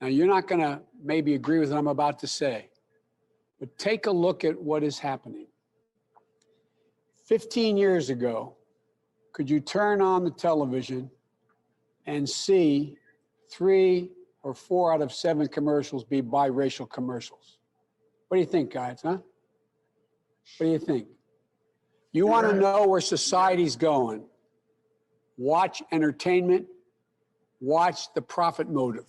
Now, you're not going to maybe agree with what I'm about to say, but take a look at what is happening. 15 years ago, could you turn on the television and see 3 or 4 out of 7 commercials be biracial commercials? What do you think, guys, huh? What do you think? You want to know where society's going? Watch entertainment, watch the profit motive.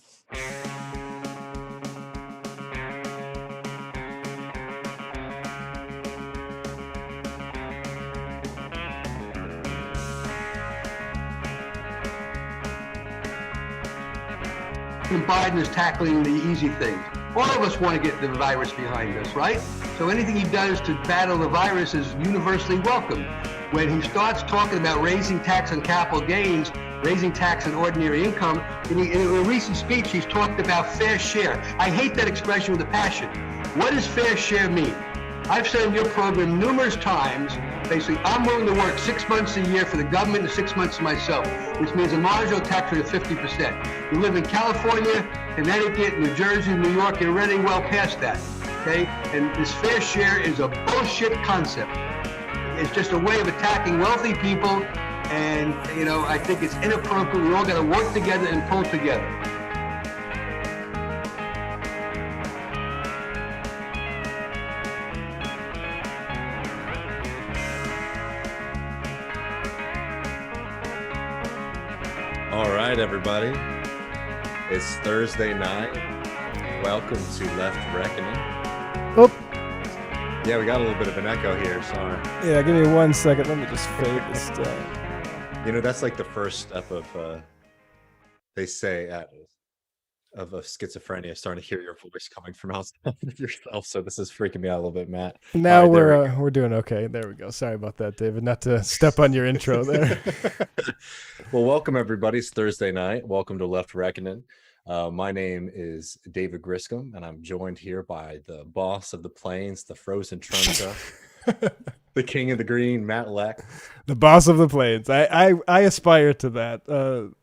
Biden is tackling the easy things. All of us want to get the virus behind us, right? So anything he does to battle the virus is universally welcome. When he starts talking about raising tax on capital gains, raising tax on ordinary income, in a recent speech, he's talked about fair share. I hate that expression with a passion. What does fair share mean? I've said in your program numerous times, basically, I'm willing to work 6 months a year for the government and 6 months for myself, which means a marginal tax rate of 50%. You live in California, Connecticut, New Jersey, New York, you're already well past that, okay? And this fair share is a bullshit concept. It's just a way of attacking wealthy people, and, you know, I think it's inappropriate. We all got to work together and pull together. All right, everybody. It's Thursday night. Welcome to Left Reckoning. Oh. Yeah, we got a little bit of an echo here, sorry. Yeah, give me 1 second. Let me just fade this down. You know, that's like the first step of, they say, of schizophrenia, starting to hear your voice coming from outside of yourself. So this is freaking me out a little bit, Matt. Now right, we're doing okay. There we go. Sorry about that, David. Not to step on your intro there. Well, welcome everybody. It's Thursday night. Welcome to Left Reckoning. My name is David Griscom, and I'm joined here by the boss of the plains, the frozen trunca, the king of the green, Matt Leck. The boss of the plains. I aspire to that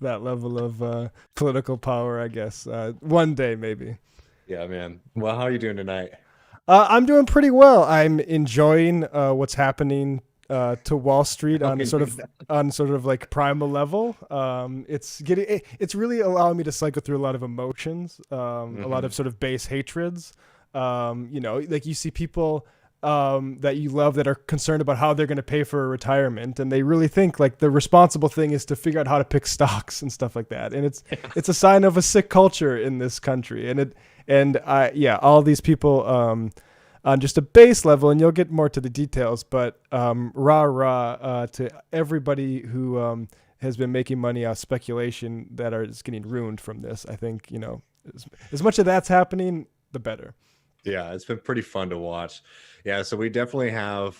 level of political power, I guess. One day, maybe. Yeah, man. Well, how are you doing tonight? I'm doing pretty well. I'm enjoying what's happening to Wall Street on sort of like primal level. It's really allowing me to cycle through a lot of emotions, a lot of sort of base hatreds. You know, like you see people that you love that are concerned about how they're going to pay for a retirement, and they really think like the responsible thing is to figure out how to pick stocks and stuff like that. And it's a sign of a sick culture in this country. All these people on just a base level, and you'll get more to the details, but to everybody who has been making money out of speculation that is getting ruined from this. I think, you know, as much of that's happening, the better. Yeah, it's been pretty fun to watch. Yeah, so we definitely have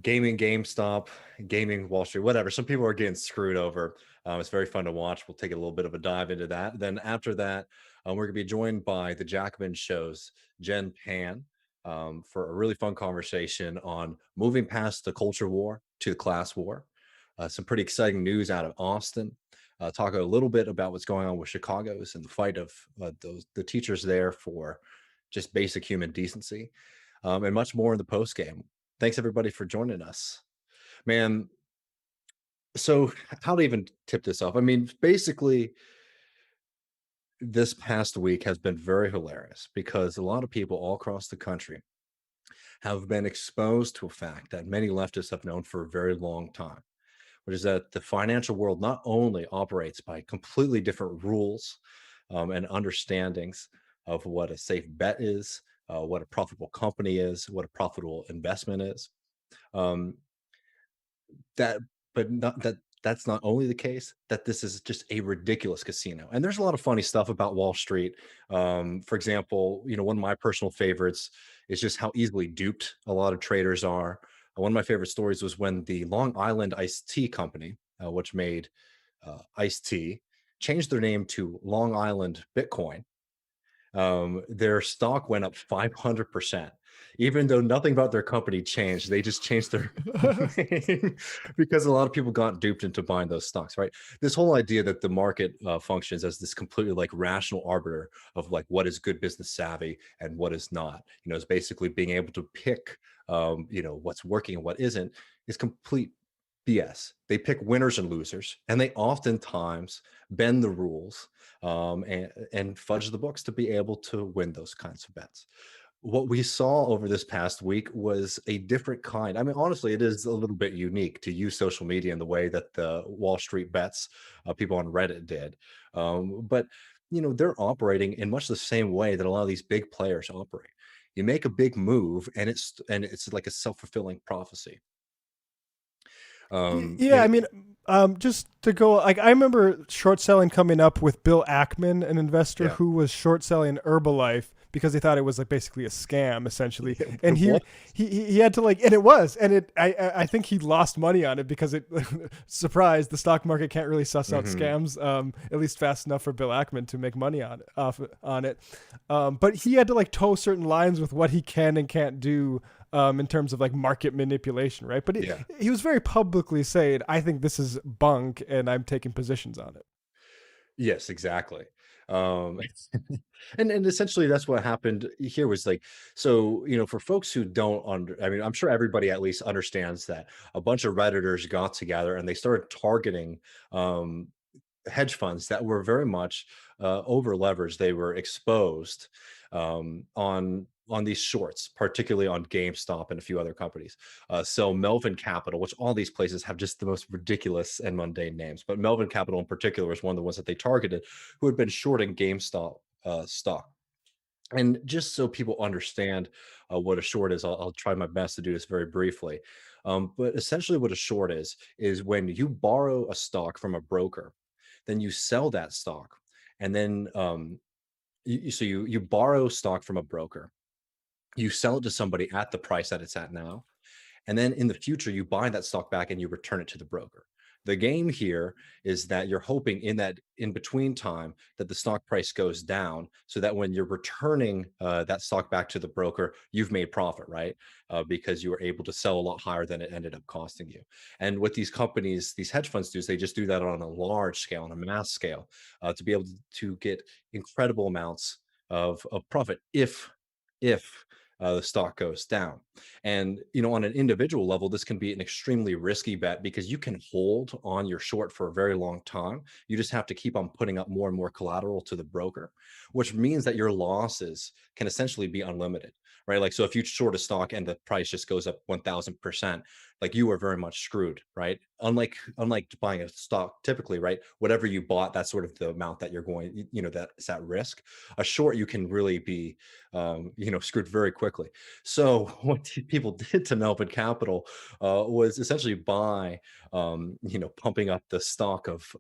gaming GameStop, gaming Wall Street, whatever. Some people are getting screwed over. It's very fun to watch. We'll take a little bit of a dive into that. Then after that, we're going to be joined by the Jacobin Show's Jen Pan for a really fun conversation on moving past the culture war to the class war. Some pretty exciting news out of Austin. Talk a little bit about what's going on with Chicago's and the fight of the teachers there for just basic human decency, and much more in the post game. Thanks everybody for joining us, man. So how to even tip this off? I mean, basically, this past week has been very hilarious because a lot of people all across the country have been exposed to a fact that many leftists have known for a very long time, which is that the financial world not only operates by completely different rules and understandings of what a safe bet is, what a profitable company is, what a profitable investment is. That's not only the case, that this is just a ridiculous casino. And there's a lot of funny stuff about Wall Street. For example, you know, one of my personal favorites is just how easily duped a lot of traders are. One of my favorite stories was when the Long Island iced tea company, which made iced tea, changed their name to Long Island Bitcoin. their stock went up 500%, even though nothing about their company changed. They just changed their name because a lot of people got duped into buying those stocks, right? This whole idea that the market functions as this completely like rational arbiter of like what is good business savvy and what is not, is basically being able to pick, what's working and what isn't, is complete BS. They pick winners and losers, and they oftentimes bend the rules, and fudge the books to be able to win those kinds of bets. What we saw over this past week was a different kind. I mean, honestly, it is a little bit unique to use social media in the way that the Wall Street bets people on Reddit did. But they're operating in much the same way that a lot of these big players operate. You make a big move, and it's like a self-fulfilling prophecy. Yeah, I mean, just to go, like, I remember short selling coming up with Bill Ackman, an investor Yeah. who was short selling Herbalife because they thought it was like basically a scam, essentially. Yeah, And what? he had to like, and it was, and I think he lost money on it because it, surprise, the stock market can't really suss out scams, at least fast enough for Bill Ackman to make money on it. But he had to like toe certain lines with what he can and can't do. In terms of like market manipulation, right? But he was very publicly saying, I think this is bunk and I'm taking positions on it. Yes, exactly. Um, and essentially that's what happened here was like, so, for folks who don't I mean, I'm sure everybody at least understands that a bunch of Redditors got together and they started targeting um, hedge funds that were very much over leveraged. They were exposed on these shorts, particularly on GameStop and a few other companies. So Melvin Capital, which all these places have just the most ridiculous and mundane names, but Melvin Capital in particular was one of the ones that they targeted, who had been shorting GameStop stock. And just so people understand what a short is, I'll try my best to do this very briefly. But essentially, what a short is when you borrow a stock from a broker, then you sell that stock, and then you borrow stock from a broker, you sell it to somebody at the price that it's at now, and then in the future, you buy that stock back and you return it to the broker. The game here is that you're hoping in that in between time that the stock price goes down so that when you're returning that stock back to the broker, you've made profit, right? Because you were able to sell a lot higher than it ended up costing you. And what these companies, these hedge funds do is they just do that on a large scale, on a mass scale, to be able to get incredible amounts of profit if the stock goes down. And on an individual level, this can be an extremely risky bet because you can hold on your short for a very long time. You just have to keep on putting up more and more collateral to the broker, which means that your losses can essentially be unlimited, right? Like, so if you short a stock and the price just goes up 1000%, like you are very much screwed, right? Unlike buying a stock typically, right? Whatever you bought, that's sort of the amount that you're going, that is at risk. A short, you can really be screwed very quickly. So what people did to Melvin Capital was essentially buy, pumping up the stock of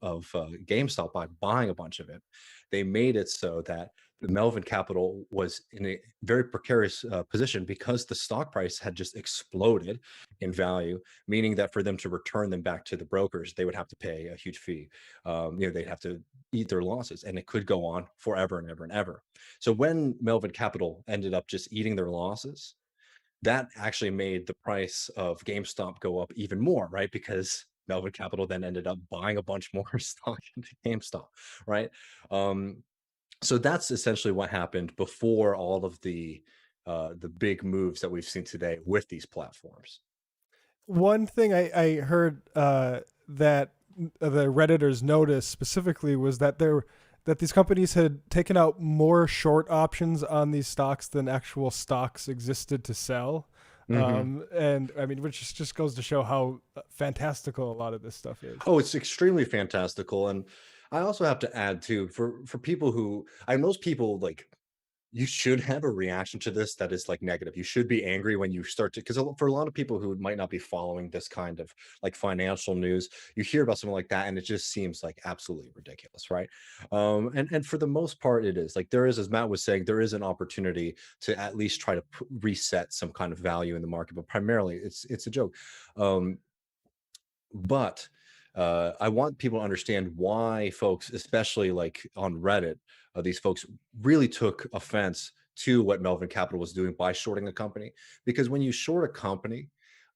GameStop by buying a bunch of it. They made it so that the Melvin Capital was in a very precarious position because the stock price had just exploded in value, meaning that for them to return them back to the brokers, they would have to pay a huge fee. They'd have to eat their losses, and it could go on forever and ever and ever. So when Melvin Capital ended up just eating their losses, that actually made the price of GameStop go up even more, right? Because Melvin Capital then ended up buying a bunch more stock into GameStop, right? So that's essentially what happened before all of the big moves that we've seen today with these platforms. One thing I heard that the Redditors noticed specifically was that these companies had taken out more short options on these stocks than actual stocks existed to sell. And I mean, which just goes to show how fantastical a lot of this stuff is. Oh, it's extremely fantastical. And I also have to add too, for people who most people like, you should have a reaction to this that is like negative. You should be angry when you start to, because for a lot of people who might not be following this kind of like financial news, you hear about something like that and it just seems like absolutely ridiculous, right? And for the most part, it is like there is, as Matt was saying, there is an opportunity to at least try to reset some kind of value in the market, but primarily it's a joke. But I want people to understand why folks, especially like on Reddit, these folks really took offense to what Melvin Capital was doing by shorting a company. Because when you short a company,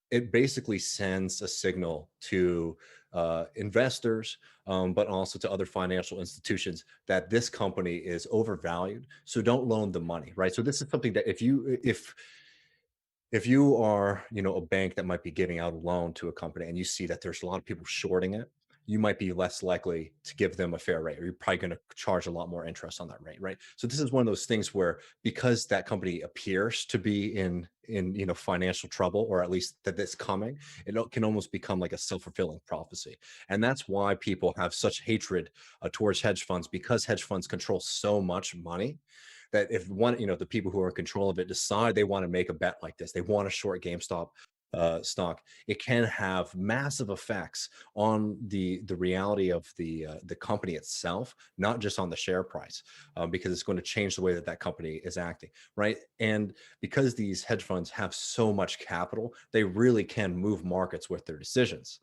it basically sends a signal to investors, but also to other financial institutions that this company is overvalued. So don't loan the money, right? So this is something that if you are, a bank that might be giving out a loan to a company and you see that there's a lot of people shorting it, you might be less likely to give them a fair rate, or you're probably going to charge a lot more interest on that rate, right? So this is one of those things where, because that company appears to be in financial trouble, or at least that it's coming, can almost become like a self-fulfilling prophecy. And that's why people have such hatred towards hedge funds, because hedge funds control so much money, that if the people who are in control of it decide they want to make a bet like this, they want to short GameStop stock, it can have massive effects on the reality of the company itself, not just on the share price, because it's going to change the way that company is acting, right? And because these hedge funds have so much capital, they really can move markets with their decisions.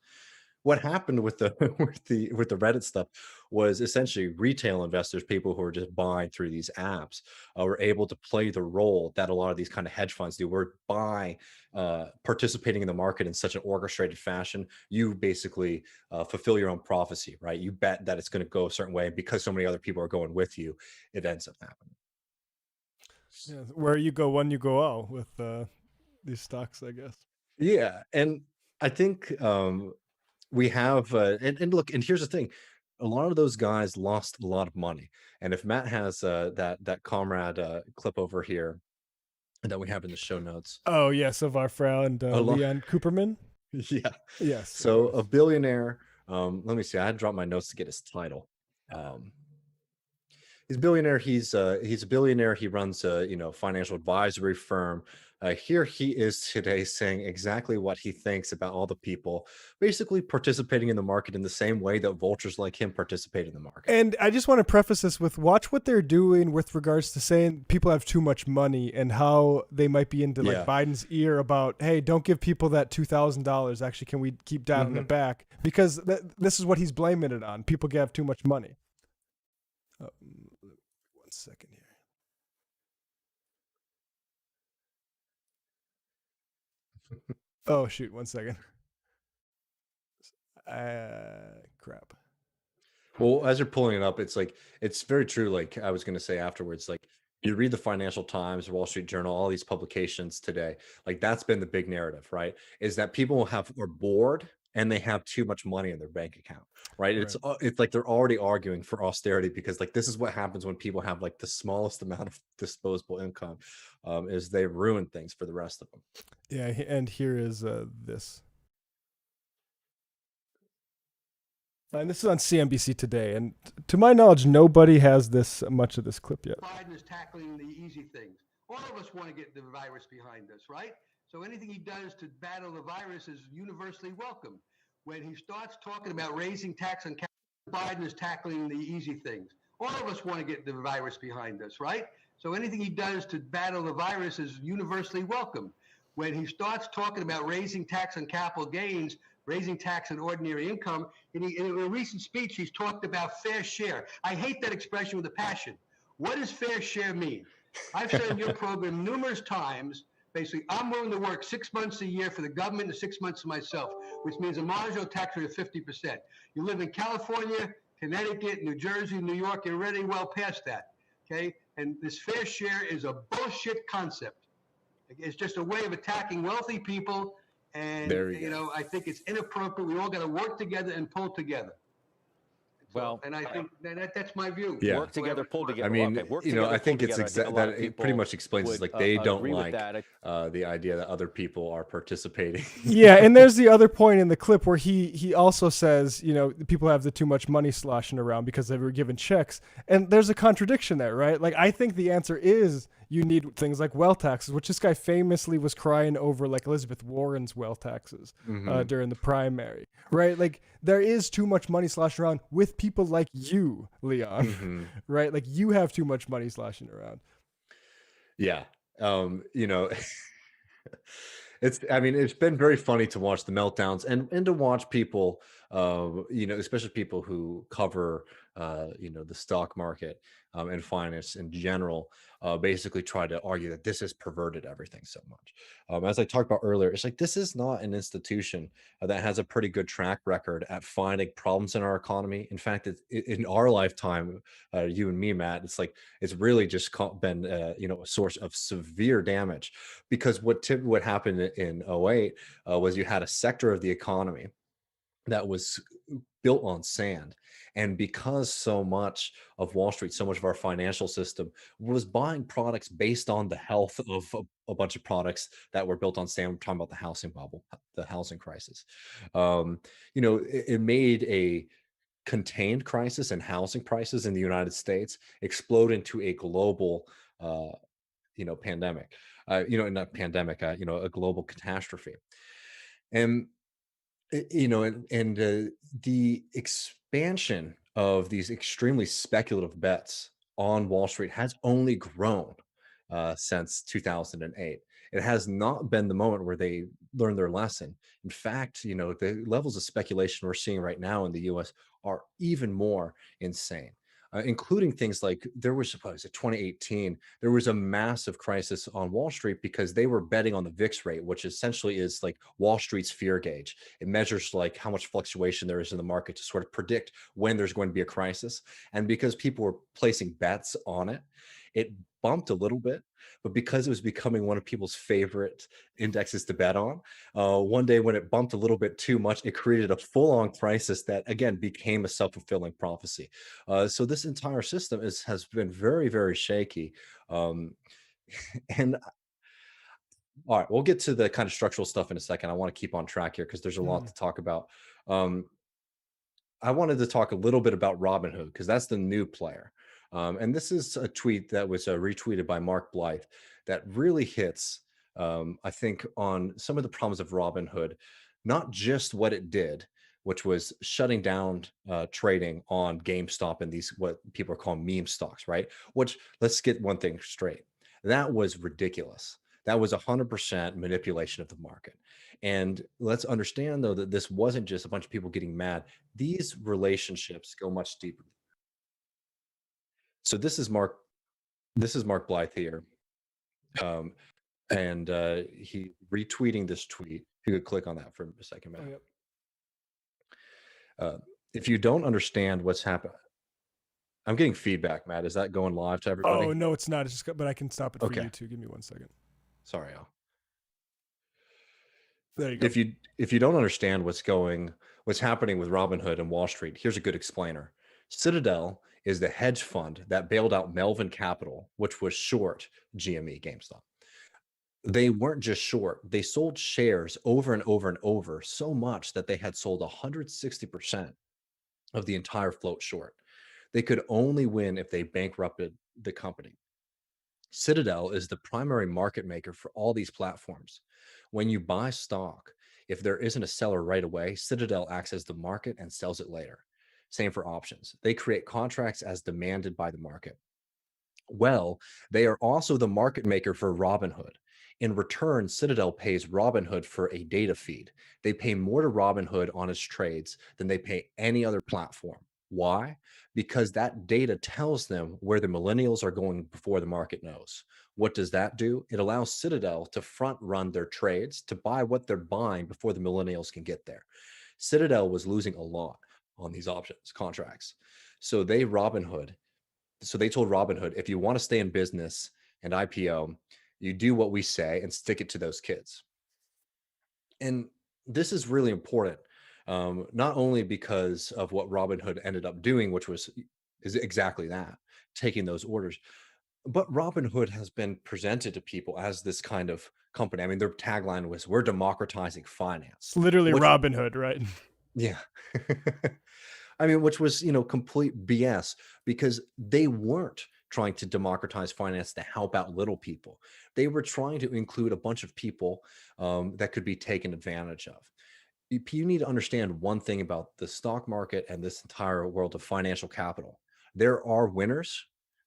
What happened with the with the Reddit stuff was essentially retail investors, people who are just buying through these apps, were able to play the role that a lot of these kind of hedge funds do, where by participating in the market in such an orchestrated fashion, you basically fulfill your own prophecy, right? You bet that it's going to go a certain way, and because so many other people are going with you, it ends up happening. Yeah, where you go one, you go all with these stocks, I guess. Yeah, and I think we have and look, and here's the thing, a lot of those guys lost a lot of money. And if Matt has that comrade clip over here that we have in the show notes, Oh yes, of our friend a lot. Leon Cooperman. Yeah. Yes. So a billionaire, let me see, I had dropped my notes to get his title. He's a billionaire. He's a billionaire. He runs a financial advisory firm. Here he is today saying exactly what he thinks about all the people basically participating in the market in the same way that vultures like him participate in the market. And I just want to preface this with, watch what they're doing with regards to saying people have too much money, and how they might be into like Biden's ear about, hey, don't give people that $2,000. Actually, can we keep dialing it back? Because this is what he's blaming it on. People have too much money. 1 second here. Oh shoot, 1 second. Crap. Well, as you're pulling it up, it's very true. Like I was going to say afterwards, like you read the Financial Times, Wall Street Journal, all these publications today, like that's been the big narrative, right? Is that people are bored and they have too much money in their bank account, right? It's like they're already arguing for austerity, because like this is what happens when people have like the smallest amount of disposable income, is they ruin things for the rest of them. Yeah, and here is this. And this is on CNBC today, and to my knowledge, nobody has this much of this clip yet. Biden is tackling the easy things. All of us want to get the virus behind us, right? So anything he does to battle the virus is universally welcome. When he starts talking about raising tax on capital, Biden is tackling the easy things. All of us want to get the virus behind us, right? So anything he does to battle the virus is universally welcome. When he starts talking about raising tax on capital gains, raising tax on ordinary income, in a recent speech, he's talked about fair share. I hate that expression with a passion. What does fair share mean? I've said in your program numerous times, basically, I'm willing to work 6 months a year for the government and 6 months for myself, which means a marginal tax rate of 50%. You live in California, Connecticut, New Jersey, New York, you're already well past that, okay? And this fair share is a bullshit concept. It's just a way of attacking wealthy people, and I think it's inappropriate. We all got to work together and pull together. Well, and I think that's my view. Yeah. Work together, pull together. I mean, together, I think it's that it pretty much explains it's like they don't like the idea that other people are participating. Yeah, and there's the other point in the clip where he also says, people have the too much money sloshing around because they were given checks, and there's a contradiction there, right? Like, I think the answer is you need things like wealth taxes, which this guy famously was crying over, like Elizabeth Warren's wealth taxes during the primary, right? Like, there is too much money sloshing around with people like you, Leon, right? Like, you have too much money sloshing around. Yeah. It's been very funny to watch the meltdowns and to watch people Especially people who cover, the stock market and finance in general, basically try to argue that this has perverted everything so much. As I talked about earlier, it's like this is not an institution that has a pretty good track record at finding problems in our economy. In fact, in our lifetime, you and me, Matt, it's like it's really just been a source of severe damage, because what happened in '08 was you had a sector of the economy that was built on sand. And because so much of Wall Street, so much of our financial system was buying products based on the health of a bunch of products that were built on sand. We're talking about the housing bubble, the housing crisis. It made a contained crisis in housing prices in the United States explode into a global, pandemic, not pandemic, a global catastrophe. And the expansion of these extremely speculative bets on Wall Street has only grown since 2008. It has not been the moment where they learned their lesson. In fact, the levels of speculation we're seeing right now in the US are even more insane. Including things like there was, suppose, in 2018, there was a massive crisis on Wall Street because they were betting on the VIX rate, which essentially is like Wall Street's fear gauge. It measures like how much fluctuation there is in the market to sort of predict when there's going to be a crisis. And because people were placing bets on it, it bumped a little bit, but because it was becoming one of people's favorite indexes to bet on, one day when it bumped a little bit too much, it created a full-on crisis that again became a self-fulfilling prophecy. So this entire system has been very, very shaky. And all right, we'll get to the kind of structural stuff in a second. I want to keep on track here because there's a lot to talk about. I wanted to talk a little bit about Robinhood because that's the new player. And this is a tweet that was retweeted by Mark Blythe that really hits, I think, on some of the problems of Robinhood, not just what it did, which was shutting down trading on GameStop and these what people are calling meme stocks, right? Which, let's get one thing straight. That was ridiculous. That was 100% manipulation of the market. And let's understand, though, that this wasn't just a bunch of people getting mad. These relationships go much deeper. So this is Mark Blythe here. And he retweeting this tweet. If you could click on that for a second, Matt. Oh, yep. If you don't understand what's happened, I'm getting feedback, Matt. Is that going live to everybody? Oh, no, it's not. It's just, but I can stop it Okay. for you too. Give me 1 second. Sorry, Al. There you go. If you don't understand what's happening with Robinhood and Wall Street, here's a good explainer. Citadel is the hedge fund that bailed out Melvin Capital, which was short GME, GameStop. They weren't just short, they sold shares over and over and over so much that they had sold 160% of the entire float short. They could only win if they bankrupted the company. Citadel is the primary market maker for all these platforms. When you buy stock, if there isn't a seller right away, Citadel acts as the market and sells it later. Same for options. They create contracts as demanded by the market. Well, they are also the market maker for Robinhood. In return, Citadel pays Robinhood for a data feed. They pay more to Robinhood on its trades than they pay any other platform. Why? Because that data tells them where the millennials are going before the market knows. What does that do? It allows Citadel to front run their trades, to buy what they're buying before the millennials can get there. Citadel was losing a lot on these options contracts. So they told Robinhood, if you want to stay in business and IPO, you do what we say and stick it to those kids. And this is really important, not only because of what Robinhood ended up doing, which is exactly that, taking those orders, but Robinhood has been presented to people as this kind of company. I mean, their tagline was, "We're democratizing finance." It's literally Robinhood, right? Yeah. I mean, which was, complete BS, because they weren't trying to democratize finance to help out little people. They were trying to include a bunch of people that could be taken advantage of. You need to understand one thing about the stock market and this entire world of financial capital. There are winners,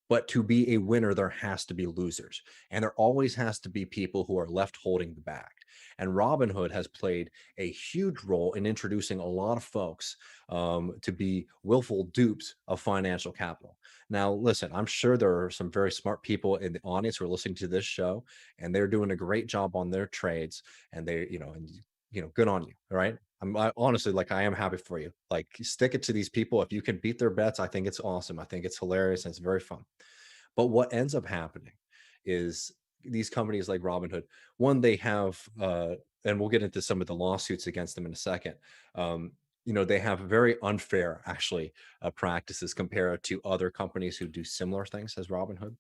but to be a winner, there has to be losers. And there always has to be people who are left holding the bag. And Robinhood has played a huge role in introducing a lot of folks to be willful dupes of financial capital. Now, listen, I'm sure there are some very smart people in the audience who are listening to this show, and they're doing a great job on their trades, and good on you. All right. Honestly, like, I am happy for you. Like, stick it to these people. If you can beat their bets, I think it's awesome. I think it's hilarious and it's very fun. But what ends up happening is these companies like Robinhood, one, they have, and we'll get into some of the lawsuits against them in a second. They have very unfair, actually, practices compared to other companies who do similar things as Robinhood.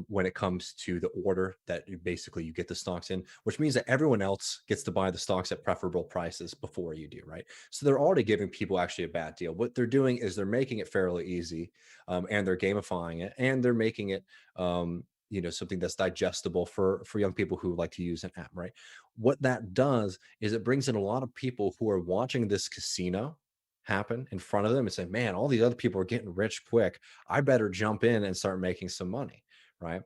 When it comes to the order that you get the stocks in, which means that everyone else gets to buy the stocks at preferable prices before you do, right? So they're already giving people actually a bad deal. What they're doing is they're making it fairly easy, and they're gamifying it, and they're making it something that's digestible for young people who like to use an app, right? What that does is it brings in a lot of people who are watching this casino happen in front of them and say, man, all these other people are getting rich quick. I better jump in and start making some money, right?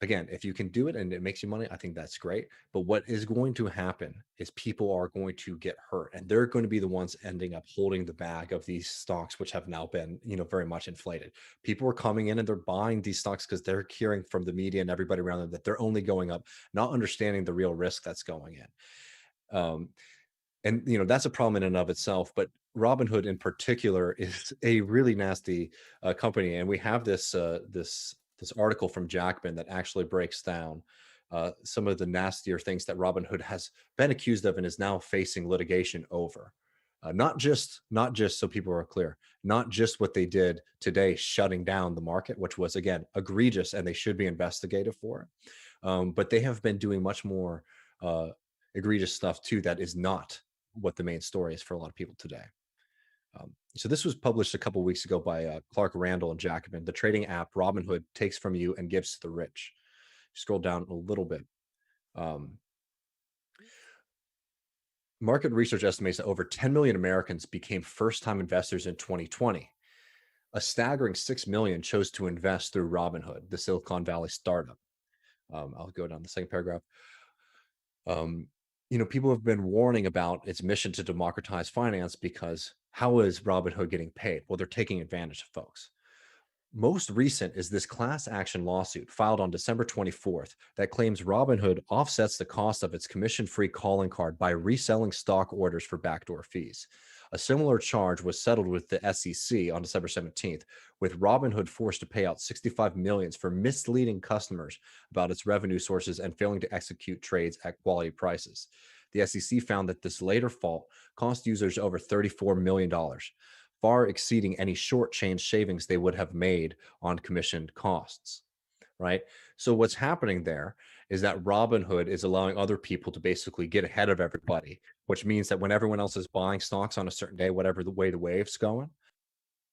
Again, if you can do it and it makes you money, I think that's great. But what is going to happen is people are going to get hurt, and they're going to be the ones ending up holding the bag of these stocks, which have now been, very much inflated. People are coming in and they're buying these stocks because they're hearing from the media and everybody around them that they're only going up, not understanding the real risk that's going in. And that's a problem in and of itself. But Robinhood in particular is a really nasty company, and we have this article from Jackman that actually breaks down some of the nastier things that Robinhood has been accused of and is now facing litigation over. Not just so people are clear, not just what they did today, shutting down the market, which was, again, egregious, and they should be investigated for it. But they have been doing much more egregious stuff too. That is not what the main story is for a lot of people today. So this was published a couple of weeks ago by Clark Randall and Jacobin. The trading app Robinhood takes from you and gives to the rich. Scroll down a little bit. Market research estimates that over 10 million Americans became first-time investors in 2020. A staggering 6 million chose to invest through Robinhood, the Silicon Valley startup. I'll go down the second paragraph. People have been warning about its mission to democratize finance, because how is Robinhood getting paid? Well, they're taking advantage of folks. Most recent is this class action lawsuit filed on December 24th that claims Robinhood offsets the cost of its commission-free calling card by reselling stock orders for backdoor fees. A similar charge was settled with the SEC on December 17th, with Robinhood forced to pay out $65 million for misleading customers about its revenue sources and failing to execute trades at quality prices. The SEC found that this later fault cost users over $34 million, far exceeding any short change savings they would have made on commissioned costs, right? So what's happening there is that Robinhood is allowing other people to basically get ahead of everybody, which means that when everyone else is buying stocks on a certain day, whatever the way the wave's going,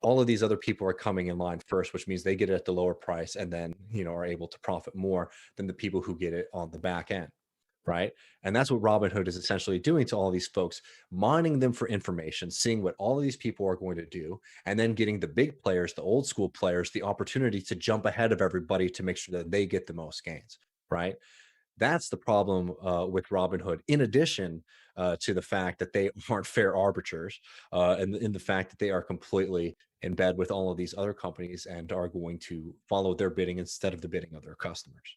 all of these other people are coming in line first, which means they get it at the lower price and then, are able to profit more than the people who get it on the back end, right? And that's what Robinhood is essentially doing to all these folks, mining them for information, seeing what all of these people are going to do, and then getting the big players, the old school players, the opportunity to jump ahead of everybody to make sure that they get the most gains, right? That's the problem with Robinhood, in addition to the fact that they aren't fair arbiters, and in the fact that they are completely in bed with all of these other companies and are going to follow their bidding instead of the bidding of their customers.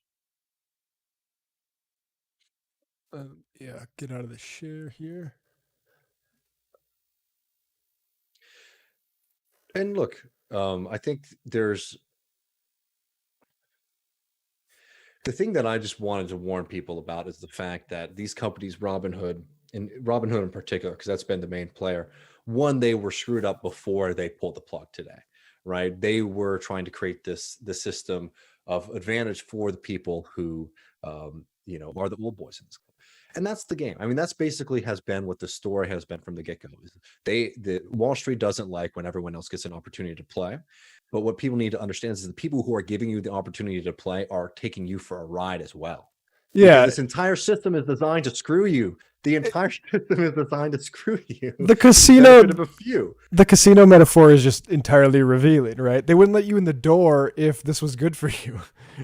Get out of the share here. And look, I think there's the thing that I just wanted to warn people about is the fact that these companies, Robinhood in particular, because that's been the main player, one, they were screwed up before they pulled the plug today, right? They were trying to create the system of advantage for the people who, are the old boys in this. And that's the game. I mean, that's basically has been what the story has been from the get-go. The Wall Street doesn't like when everyone else gets an opportunity to play. But what people need to understand is the people who are giving you the opportunity to play are taking you for a ride as well. Yeah. Because this entire system is designed to screw you. The entire system is designed to screw you. The casino, of a few. The casino metaphor is just entirely revealing, right? They wouldn't let you in the door if this was good for you,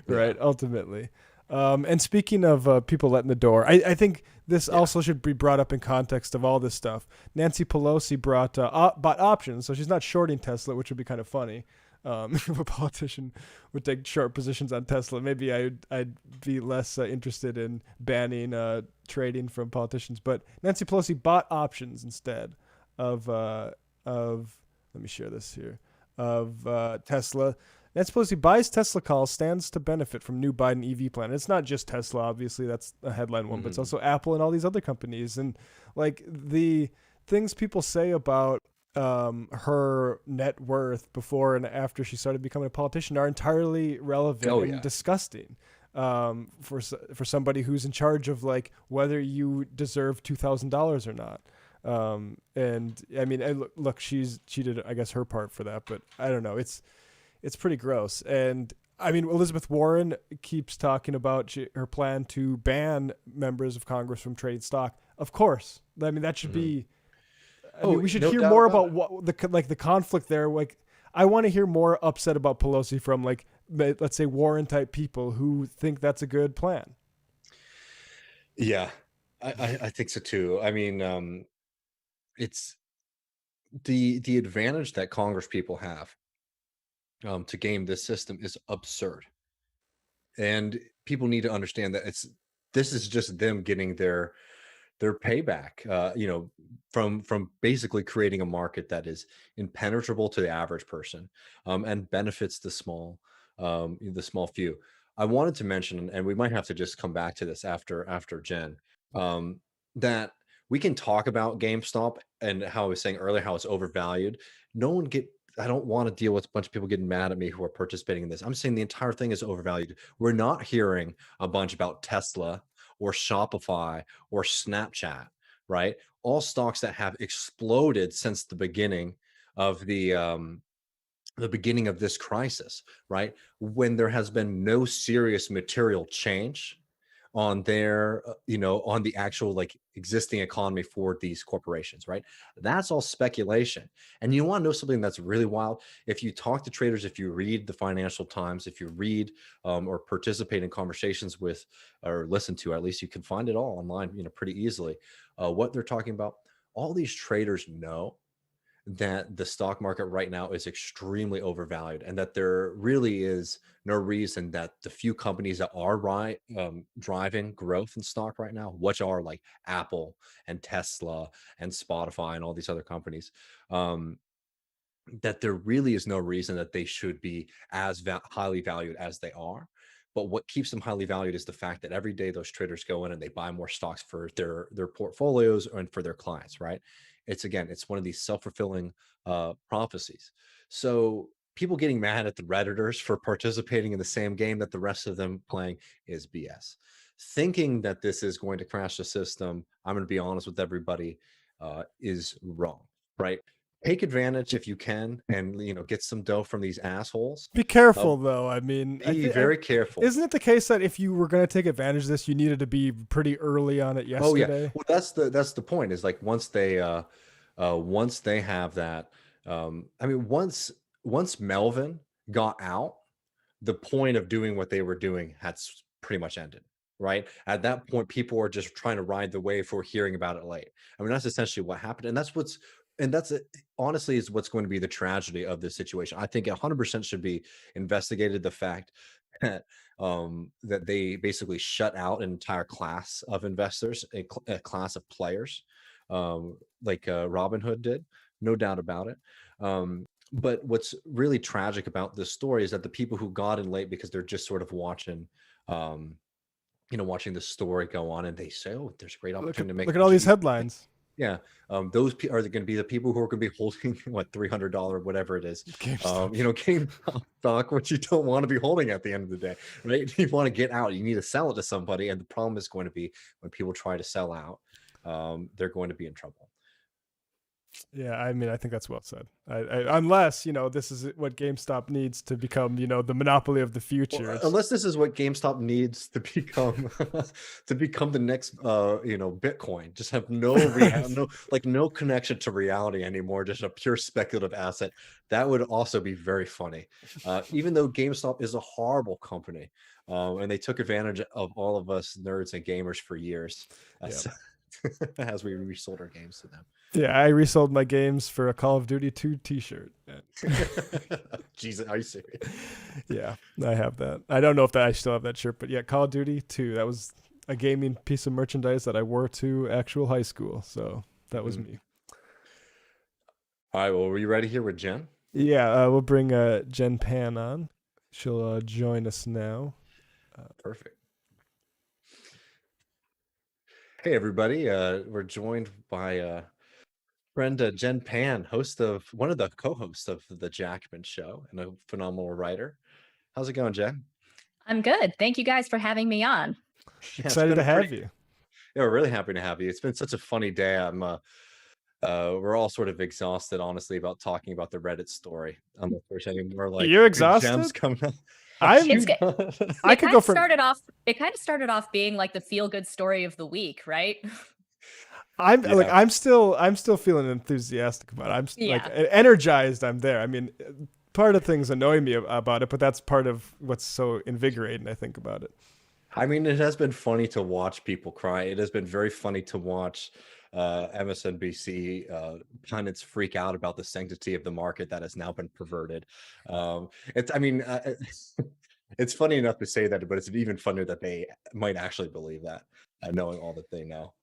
right? Yeah. Ultimately. And speaking of people letting the door, I think this also should be brought up in context of all this stuff. Nancy Pelosi bought options, so she's not shorting Tesla, which would be kind of funny. If a politician would take short positions on Tesla, maybe I'd be less interested in banning trading from politicians. But Nancy Pelosi bought options instead of let me share this here of Tesla. Nancy Pelosi buys Tesla calls, stands to benefit from new Biden EV plan. And it's not just Tesla, obviously, that's a headline one, but it's also Apple and all these other companies. And like the things people say about her net worth before and after she started becoming a politician are entirely relevant and disgusting for somebody who's in charge of like whether you deserve $2,000 or not. And I mean, look, she did, I guess, her part for that, but I don't know. It's pretty gross. And I mean, Elizabeth Warren keeps talking about her plan to ban members of Congress from trading stock. Of course. I mean, that should be, I mean, we should hear more about what the conflict there. Like, I want to hear more upset about Pelosi from like, let's say Warren type people who think that's a good plan. Yeah, I think so too. I mean, it's the advantage that Congress people have to game this system is absurd, and people need to understand that this is just them getting their payback, from basically creating a market that is impenetrable to the average person, and benefits the small few. I wanted to mention, and we might have to just come back to this after Jen, that we can talk about GameStop and how I was saying earlier how it's overvalued. I don't want to deal with a bunch of people getting mad at me who are participating in this. I'm saying the entire thing is overvalued. We're not hearing a bunch about Tesla or Shopify or Snapchat, right? All stocks that have exploded since the beginning of the beginning of this crisis, right? When there has been no serious material change on their, on the actual like existing economy for these corporations, right? That's all speculation. And you want to know something that's really wild? If you talk to traders, if you read the Financial Times, if you read or participate in conversations with, or listen to, at least you can find it all online, pretty easily, what they're talking about. All these traders know that the stock market right now is extremely overvalued, and that there really is no reason that the few companies that are driving growth in stock right now, which are like Apple and Tesla and Spotify and all these other companies, that there really is no reason that they should be as highly valued as they are. But what keeps them highly valued is the fact that every day those traders go in and they buy more stocks for their portfolios and for their clients, right? It's one of these self-fulfilling prophecies. So people getting mad at the Redditors for participating in the same game that the rest of them playing is BS. Thinking that this is going to crash the system, I'm going to be honest with everybody, is wrong, right? Take advantage if you can, and get some dough from these assholes. Be careful, though. I mean, be very careful. Isn't it the case that if you were going to take advantage of this, you needed to be pretty early on it yesterday? Oh yeah. Well, that's the point. Is like once they have that. I mean, once Melvin got out, the point of doing what they were doing had pretty much ended. Right at that point, people are just trying to ride the wave for hearing about it late. I mean, that's essentially what happened, and that's honestly is what's going to be the tragedy of this situation. I think 100% should be investigated. The fact that that they basically shut out an entire class of investors, a class of players, like Robinhood did, no doubt about it. But what's really tragic about this story is that the people who got in late because they're just sort of watching, watching the story go on, and they say, "Oh, there's a great opportunity to make." Look at all these headlines. Yeah, those are going to be the people who are going to be holding what $300, whatever it is, GameStop stock, which you don't want to be holding at the end of the day, right? You want to get out, you need to sell it to somebody, and the problem is going to be when people try to sell out, they're going to be in trouble. Yeah, I mean, I think that's well said. Unless, this is what GameStop needs to become, the monopoly of the future. Well, unless this is what GameStop needs to become to become the next Bitcoin. Just have no connection to reality anymore, just a pure speculative asset. That would also be very funny. Even though GameStop is a horrible company, and they took advantage of all of us nerds and gamers for years. As we resold our games to them. Yeah, I resold my games for a Call of Duty 2 t-shirt. Jesus, are you serious? Yeah, I have that. I don't know if I still have that shirt, but yeah, Call of Duty 2. That was a gaming piece of merchandise that I wore to actual high school. So that was me. All right, well, were you ready here with Jen? Yeah, we'll bring Jen Pan on. She'll join us now. Perfect. Hey, everybody. We're joined by friend Jen Pan, one of the co-hosts of the Jackman Show and a phenomenal writer. How's it going, Jen? I'm good. Thank you guys for having me on. Excited to have you. Yeah, we're really happy to have you. It's been such a funny day. We're all sort of exhausted, honestly, about talking about the Reddit story. I'm not sure anymore. Like, you're exhausted. Gems coming up. I could go for. It kind of started off being like the feel-good story of the week, right? I'm still feeling enthusiastic about it. I'm like energized. I'm there. I mean, part of things annoy me about it, but that's part of what's so invigorating, I think, about it. I mean, it has been funny to watch people cry. It has been very funny to watch MSNBC pundits freak out about the sanctity of the market that has now been perverted. It's funny enough to say that, but it's even funnier that they might actually believe that, knowing all that they know.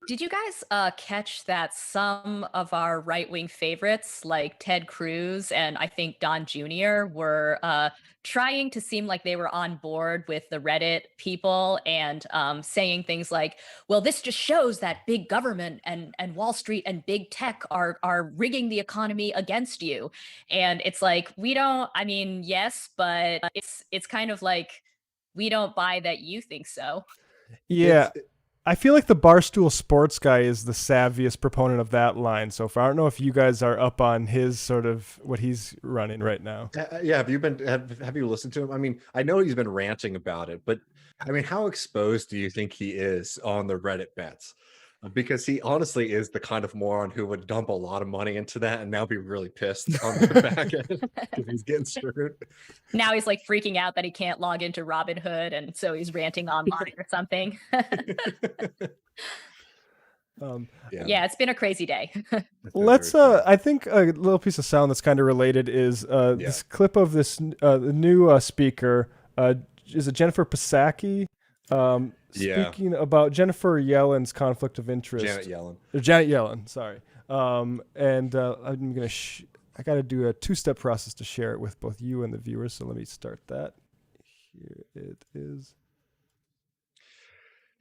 Did you guys catch that some of our right-wing favorites, like Ted Cruz and I think Don Jr., were trying to seem like they were on board with the Reddit people and saying things like, well, this just shows that big government and Wall Street and big tech are rigging the economy against you. And it's like, yes, but it's kind of like, we don't buy that you think so. Yeah. I feel like the Barstool Sports guy is the savviest proponent of that line so far. I don't know if you guys are up on his sort of what he's running right now. Yeah, have you listened to him? I mean, I know he's been ranting about it, but I mean, how exposed do you think he is on the Reddit bets? Because he honestly is the kind of moron who would dump a lot of money into that and now be really pissed on the back end because he's getting screwed. Now he's like freaking out that he can't log into Robinhood, and so he's ranting online or something. Yeah, it's been a crazy day. Let's I think a little piece of sound that's kind of related is this clip of this the new speaker. Is it Jennifer Psaki? Speaking about Jennifer Yellen's conflict of interest. Janet Yellen. Janet Yellen, sorry. I'm gonna I gotta do a two-step process to share it with both you and the viewers. So let me start that. Here it is.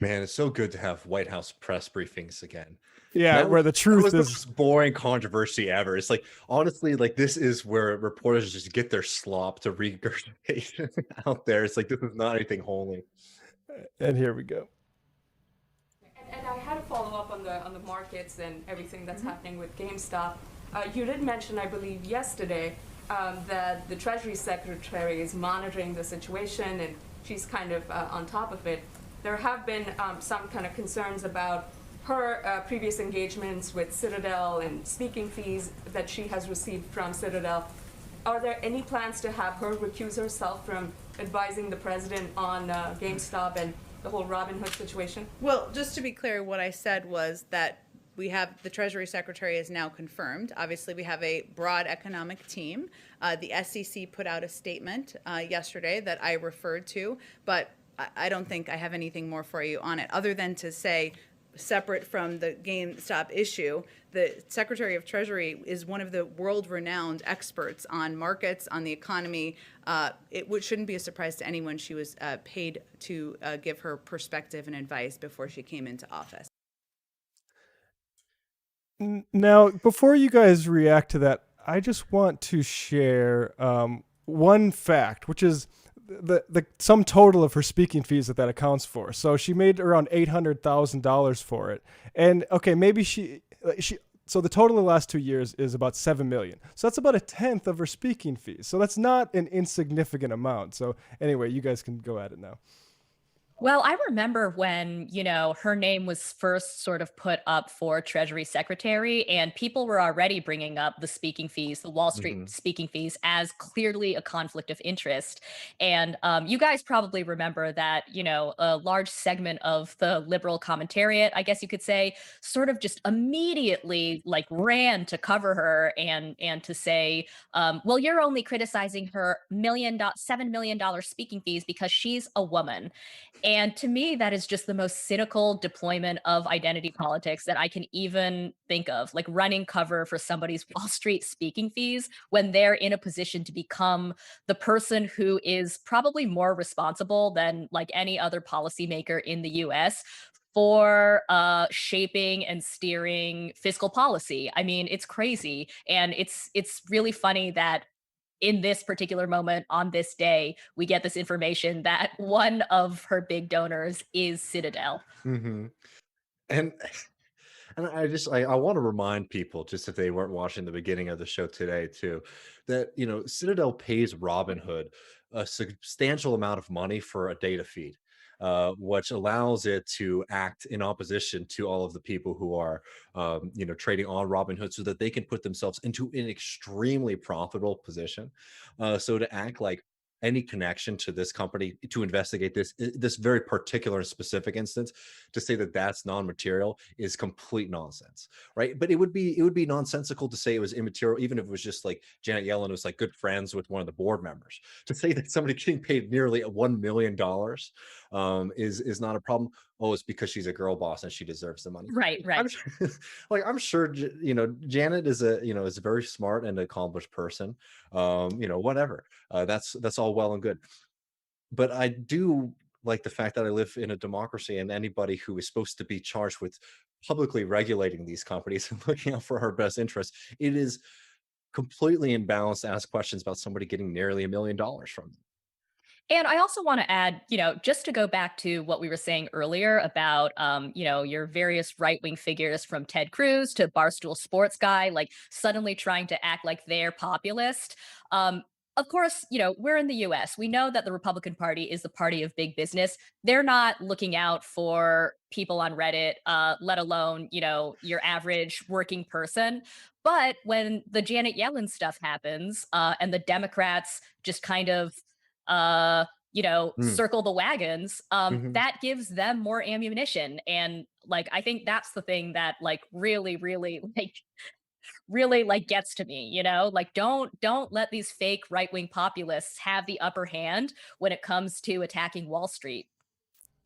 Man, it's so good to have White House press briefings again. Yeah, where the truth is the most boring controversy ever. It's like, honestly, like this is where reporters just get their slop to regurgitate out there. It's like, this is not anything holy. And here we go. And I had to follow up on the markets and everything that's happening with GameStop. You did mention, I believe, yesterday that the Treasury Secretary is monitoring the situation and she's kind of on top of it. There have been some kind of concerns about her previous engagements with Citadel and speaking fees that she has received from Citadel. Are there any plans to have her recuse herself from advising the president on GameStop and the whole Robinhood situation? Well, just to be clear, what I said was that we have the Treasury Secretary is now confirmed. Obviously, we have a broad economic team. The SEC put out a statement yesterday that I referred to, but I don't think I have anything more for you on it, other than to say, separate from the GameStop issue, the Secretary of Treasury is one of the world-renowned experts on markets, on the economy. Shouldn't be a surprise to anyone she was paid to give her perspective and advice before she came into office. Now, before you guys react to that, I just want to share one fact, which is the sum total of her speaking fees that accounts for. So she made around $800,000 for it. And okay, maybe she so the total in the last 2 years is about 7 million. So that's about a tenth of her speaking fees. So that's not an insignificant amount. So anyway, you guys can go at it now. Well, I remember when, her name was first sort of put up for Treasury Secretary, and people were already bringing up the speaking fees, the Wall Street speaking fees, as clearly a conflict of interest. And you guys probably remember that, a large segment of the liberal commentariat, I guess you could say, sort of just immediately like ran to cover her and to say, well, you're only criticizing her $7 million speaking fees because she's a woman. And to me, that is just the most cynical deployment of identity politics that I can even think of, like running cover for somebody's Wall Street speaking fees when they're in a position to become the person who is probably more responsible than like any other policymaker in the US for shaping and steering fiscal policy. I mean, it's crazy. And it's really funny that in this particular moment on this day, we get this information that one of her big donors is Citadel. And and I want to remind people, just if they weren't watching the beginning of the show today too, that Citadel pays Robinhood a substantial amount of money for a data feed, which allows it to act in opposition to all of the people who are trading on Robinhood, so that they can put themselves into an extremely profitable position. So to act like any connection to this company, to investigate this very particular and specific instance, to say that that's non-material is complete nonsense, right? But it would be nonsensical to say it was immaterial, even if it was just like Janet Yellen was like good friends with one of the board members. To say that somebody getting paid nearly $1 million is not a problem. Oh, it's because she's a girl boss and she deserves the money. Right. I'm sure Janet is a very smart and accomplished person. Whatever. That's all well and good. But I do like the fact that I live in a democracy, and anybody who is supposed to be charged with publicly regulating these companies and looking out for our best interests, it is completely imbalanced to ask questions about somebody getting nearly $1 million from them. And I also want to add, just to go back to what we were saying earlier about, your various right-wing figures from Ted Cruz to Barstool Sports Guy, like suddenly trying to act like they're populist. Of course, we're in the US. We know that the Republican Party is the party of big business. They're not looking out for people on Reddit, let alone, your average working person. But when the Janet Yellen stuff happens, and the Democrats just kind of circle the wagons, that gives them more ammunition. And like, I think that's the thing that like really, really like gets to me, like don't let these fake right-wing populists have the upper hand when it comes to attacking Wall Street.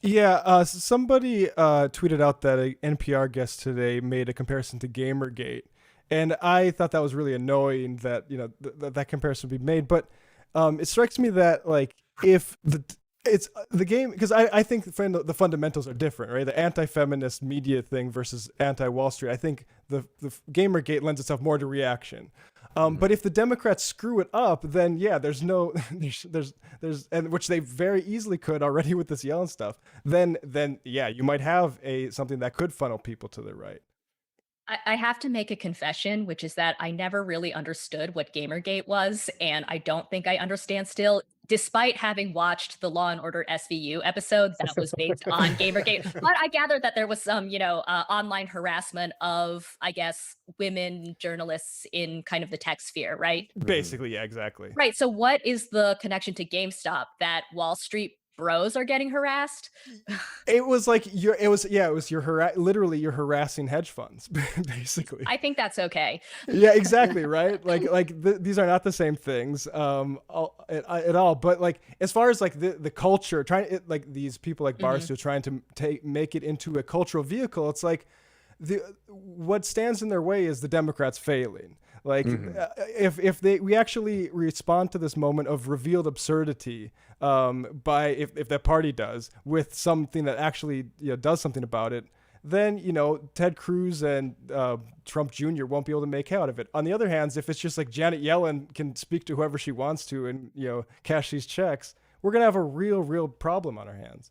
Yeah, somebody tweeted out that an NPR guest today made a comparison to Gamergate, and I thought that was really annoying that that comparison would be made. But it strikes me that like if it's the game, because I think the fundamentals are different, right? The anti-feminist media thing versus anti-Wall Street. I think the Gamergate lends itself more to reaction. But if the Democrats screw it up, then yeah, there's and which they very easily could already with this Yellen stuff. Then yeah, you might have something that could funnel people to the right. I have to make a confession, which is that I never really understood what Gamergate was, and I don't think I understand still, despite having watched the Law and Order SVU episode that was based on Gamergate. But I gathered that there was some, online harassment of, I guess, women journalists in kind of the tech sphere, right? Basically, yeah, exactly. Right. So what is the connection to GameStop? That Wall Street bros are getting harassed? It was like literally you're harassing hedge funds, basically. I think that's okay. Yeah, exactly, right? These are not the same things at all. But like as far as like the culture, these people like Barstool trying to make it into a cultural vehicle, it's like what stands in their way is the Democrats failing. Like if we actually respond to this moment of revealed absurdity, if that party does with something that actually does something about it, then Ted Cruz and Trump Jr. won't be able to make out of it. On the other hand, if it's just like Janet Yellen can speak to whoever she wants to and cash these checks, we're gonna have a real problem on our hands.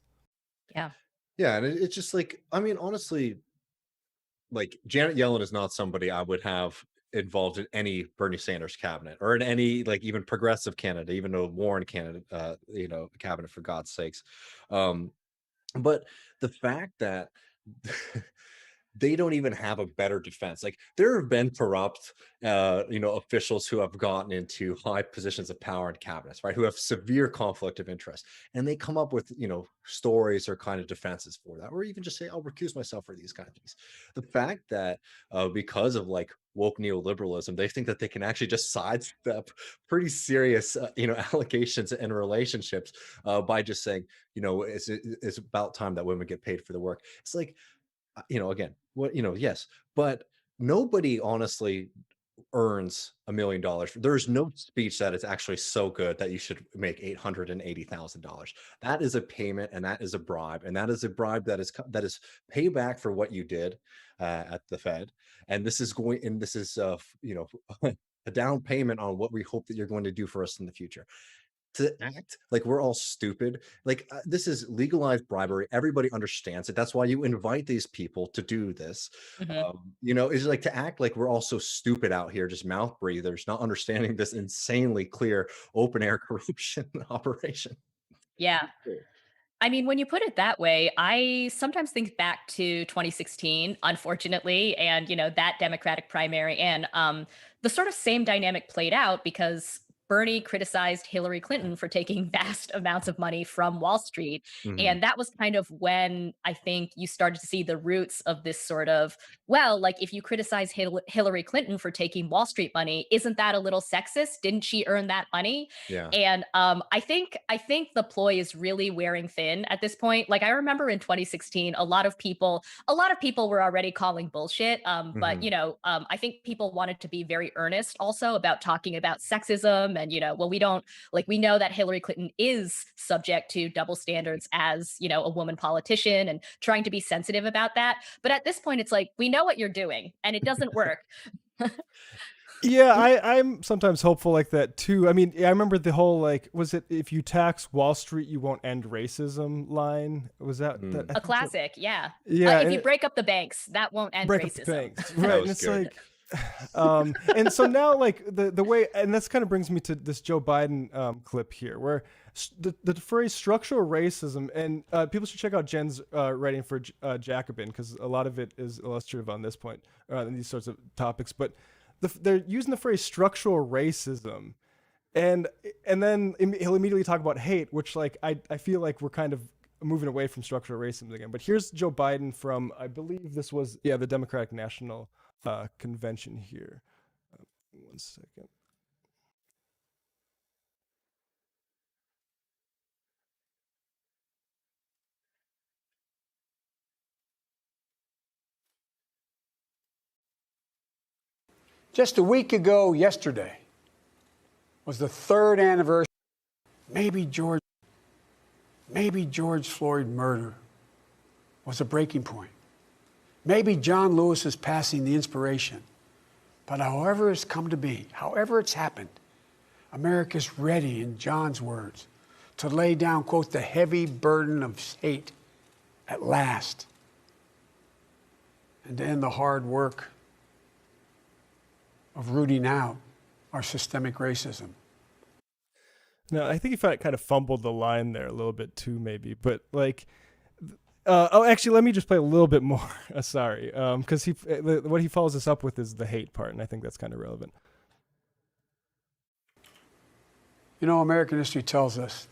Yeah. Yeah, and it's just like, I mean, honestly, like Janet Yellen is not somebody I would have involved in any Bernie Sanders cabinet or in any like even progressive candidate, even a Warren candidate, cabinet, for God's sakes. But the fact that they don't even have a better defense. Like there have been corrupt, officials who have gotten into high positions of power in cabinets, right? Who have severe conflict of interest, and they come up with, stories or kind of defenses for that, or even just say, "I'll recuse myself for these kind of things." The fact that because of like woke neoliberalism, they think that they can actually just sidestep pretty serious, allegations and relationships by just saying, it's about time that women get paid for the work. It's like, again, yes, but nobody honestly earns $1 million. There's no speech that is actually so good that you should make $880,000. That is a payment, and that is a bribe, and that is a bribe that is payback for what you did at the Fed. And this is a down payment on what we hope that you're going to do for us in the future. To act like we're all stupid, like this is legalized bribery. Everybody understands it. That's why you invite these people to do this. Is like to act like we're all so stupid out here, just mouth breathers, not understanding this insanely clear open air corruption operation. Yeah. I mean, when you put it that way, I sometimes think back to 2016, unfortunately, and that Democratic primary, and the sort of same dynamic played out because Bernie criticized Hillary Clinton for taking vast amounts of money from Wall Street. And that was kind of when I think you started to see the roots of this sort of, well, like if you criticize Hillary Clinton for taking Wall Street money, isn't that a little sexist? Didn't she earn that money? Yeah. And I think the ploy is really wearing thin at this point. Like I remember in 2016, a lot of people were already calling bullshit. But I think people wanted to be very earnest also about talking about sexism. And we know that Hillary Clinton is subject to double standards as a woman politician, and trying to be sensitive about that. But at this point, it's like, we know what you're doing and it doesn't work. Yeah, I'm sometimes hopeful like that too. I mean, I remember the whole like, was it if you tax Wall Street, you won't end racism line? Was that a classic? Yeah. Yeah. If you break up the banks, that won't end break racism. Up the banks. Right. And it's good. like, and so now like the way, and this kind of brings me to this Joe Biden clip here, where the phrase structural racism, and people should check out Jen's writing for Jacobin, because a lot of it is illustrative on this point, in these sorts of topics. But they're using the phrase structural racism, and then he'll immediately talk about hate, which like I feel like we're kind of moving away from structural racism again. But here's Joe Biden from, I believe this was the Democratic National Convention here. 1 second. Just a week ago yesterday was the 3rd anniversary. Maybe George Floyd murder was a breaking point. Maybe John Lewis is passing the inspiration. But however it's come to be, however it's happened, America's ready, in John's words, to lay down, quote, the heavy burden of hate at last, and to end the hard work of rooting out our systemic racism. No, I think he kind of fumbled the line there a little bit too, maybe. But like, actually, let me just play a little bit more. Sorry, because what he follows this up with is the hate part, and I think that's kind of relevant. American history tells us